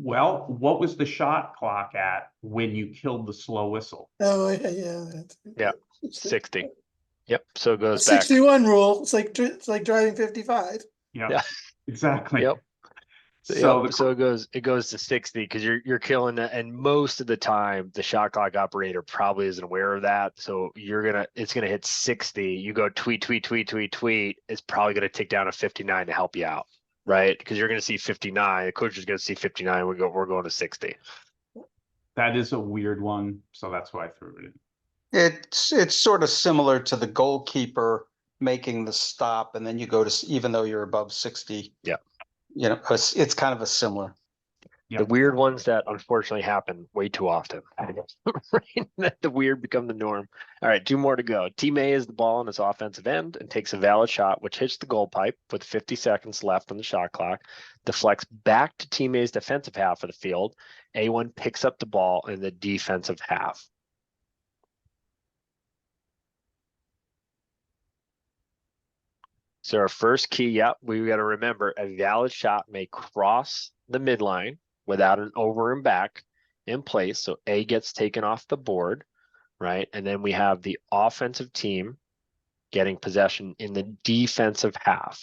well, what was the shot clock at when you killed the slow whistle? Oh, yeah. Yeah, 60. Yep. So it goes back. 61 rule. It's like driving 55. Yeah, exactly. Yep. So, yep. So it goes to 60 because you're killing that, and most of the time the shot clock operator probably isn't aware of that. So it's gonna hit 60. You go tweet. It's probably gonna tick down to 59 to help you out, right? Because you're gonna see 59. The coach is gonna see 59. We're going to 60. that is a weird one. So that's why I threw it in. It's sort of similar to the goalkeeper making the stop, and then you go to, even though you're above 60. Yeah. You know, it's kind of a similar. Yep. The weird ones that unfortunately happen way too often. Right? The weird become the norm. All right, 2 more to go. Team A is the ball on its offensive end and takes a valid shot, which hits the goal pipe with 50 seconds left on the shot clock, deflects back to Team A's defensive half of the field. A1 picks up the ball in the defensive half. So our first key, we got to remember a valid shot may cross the midline without an over and back in place. So A gets taken off the board, right? And then we have the offensive team getting possession in the defensive half.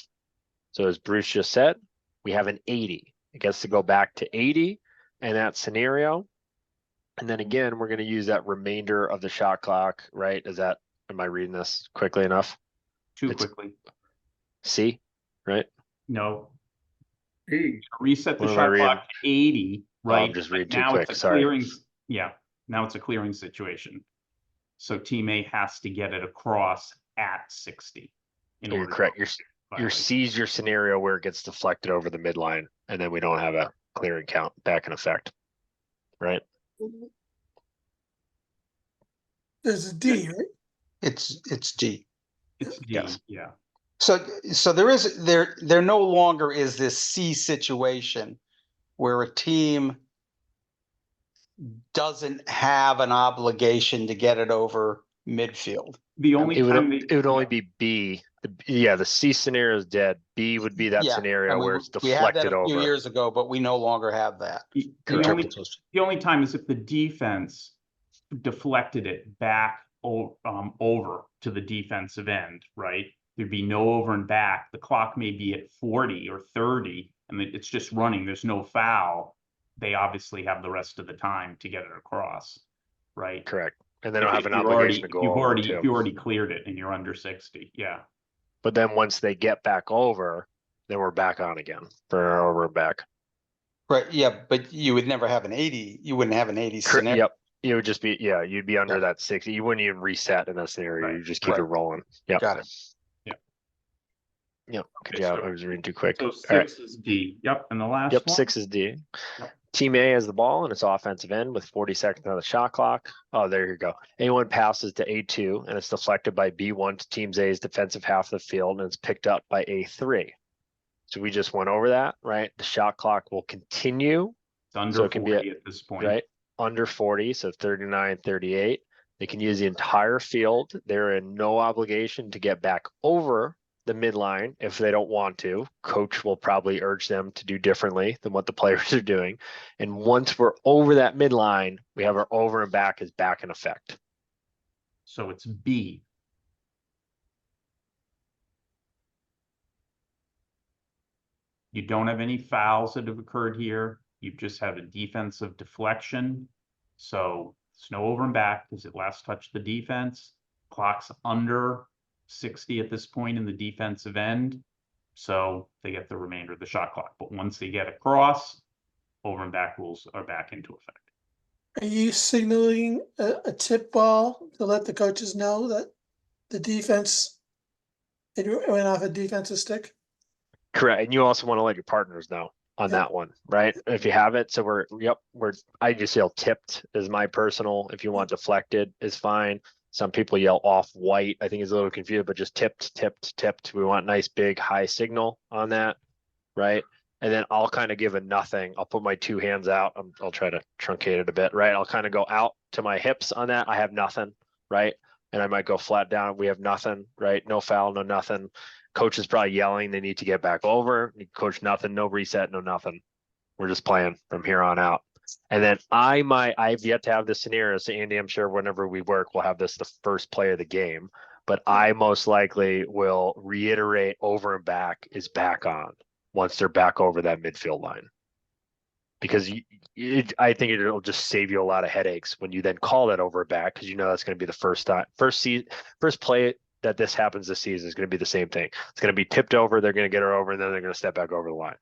So as Bruce just said, we have an 80. It gets to go back to 80 in that scenario. And then again, we're going to use that remainder of the shot clock, right? Am I reading this quickly enough? Too quickly. C, right? No. Reset the What am I shot reading? clock to 80, right? I'm just reading too Now quick, it's a sorry. clearing. Yeah, now it's a clearing situation. So team A has to get it across at 60. You're correct. Your C's your scenario where it gets deflected over the midline, and then we don't have a clearing count back in effect, right? There's a D, right? It's D. It's D, Yes. yeah. So there no longer is this C situation where a team doesn't have an obligation to get it over midfield. The only time it would only be B. The C scenario is dead. B would be that Yeah, scenario and where it's we had that deflected a few over. years ago, but we no longer have that. The only time is if the defense deflected it back over to the defensive end, right? There'd be no over and back. The clock may be at 40 or 30, and it's just running. There's no foul. They obviously have the rest of the time to get it across, right? Correct. And they don't have an obligation to go over too. You already cleared it and you're under 60. Yeah. But then once they get back over, then we're back on again for our over and back. Right. Yeah, but you would never have an 80. You wouldn't have an 80 scenario. Yep. It would just be you'd be under that 60. You wouldn't even reset in that scenario. Right. You just keep it rolling. Yep. Got it. Yep. Good Okay, job. so- I was reading too quick. So All 6 right. is D. Yep. And the last Yep, one. 6 is D. Yep. Team A has the ball and it's offensive end with 40 seconds on the shot clock. Oh, there you go. A1 passes to A2 and it's deflected by B1 to Team A's defensive half of the field and it's picked up by A3. So we just went over that, right? The shot clock will continue. It's under So it can be 40 at this point. right? Under 40, so 39, 38. They can use the entire field. They're in no obligation to get back over the midline if they don't want to. Coach will probably urge them to do differently than what the players are doing. And once we're over that midline, we have our over and back is back in effect. So it's B. You don't have any fouls that have occurred here. You just have a defensive deflection. So it's no over and back because it last touched the defense. Clock's under 60 at this point in the defensive end. So they get the remainder of the shot clock. But once they get across, over and back rules are back into effect. Are you signaling a tip ball to let the coaches know that the defense, it went off a defensive stick? Correct. And you also want to let your partners know on that one, right? If you have it. So I just yell tipped is my personal. If you want deflected is fine. Some people yell off white. I think it's a little confused, but just tipped. We want nice big high signal on that, right? And then I'll kind of give a nothing. I'll put my two hands out. I'll try to truncate it a bit, right? I'll kind of go out to my hips on that. I have nothing, right? And I might go flat down. We have nothing, right? No foul, no nothing. Coach is probably yelling. They need to get back over. Coach, nothing, no reset, no nothing. We're just playing from here on out. And then I've yet to have this scenario. So Andy, I'm sure whenever we work, we'll have this the first play of the game. But I most likely will reiterate over and back is back on once they're back over that midfield line. Because I think it'll just save you a lot of headaches when you then call that over and back, because you know that's going to be the first play that this happens this season is going to be the same thing. It's going to be tipped over. They're going to get her over, and then they're going to step back over the line.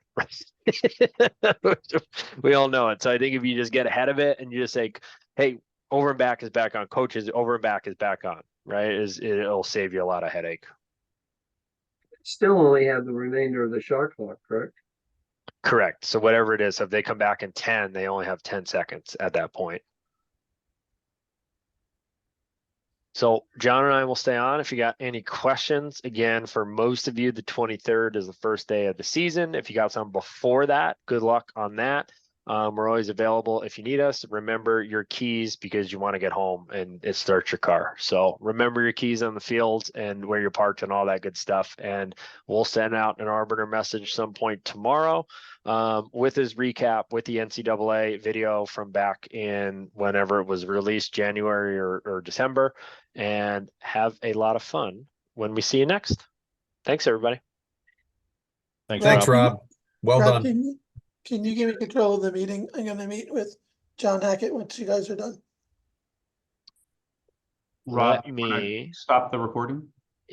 We all know it. So I think if you just get ahead of it and you just say, hey, over and back is back on. Coaches, over and back is back on, right? It'll save you a lot of headache. Still only have the remainder of the shot clock, correct? Correct. So whatever it is, if they come back in 10, they only have 10 seconds at that point. So John and I will stay on if you got any questions. Again, for most of you, the 23rd is the first day of the season. If you got some before that, good luck on that. We're always available if you need us. Remember your keys because you want to get home and it starts your car. So remember your keys on the field and where you're parked and all that good stuff. And we'll send out an arbiter message some point tomorrow with his recap with the NCAA video from back in whenever it was released, January or December. And have a lot of fun when we see you next. Thanks, everybody. Thanks, Rob. Well Rob, done. Can you give me control of the meeting? I'm going to meet with John Hackett once you guys are done. Rob, Let me stop the recording.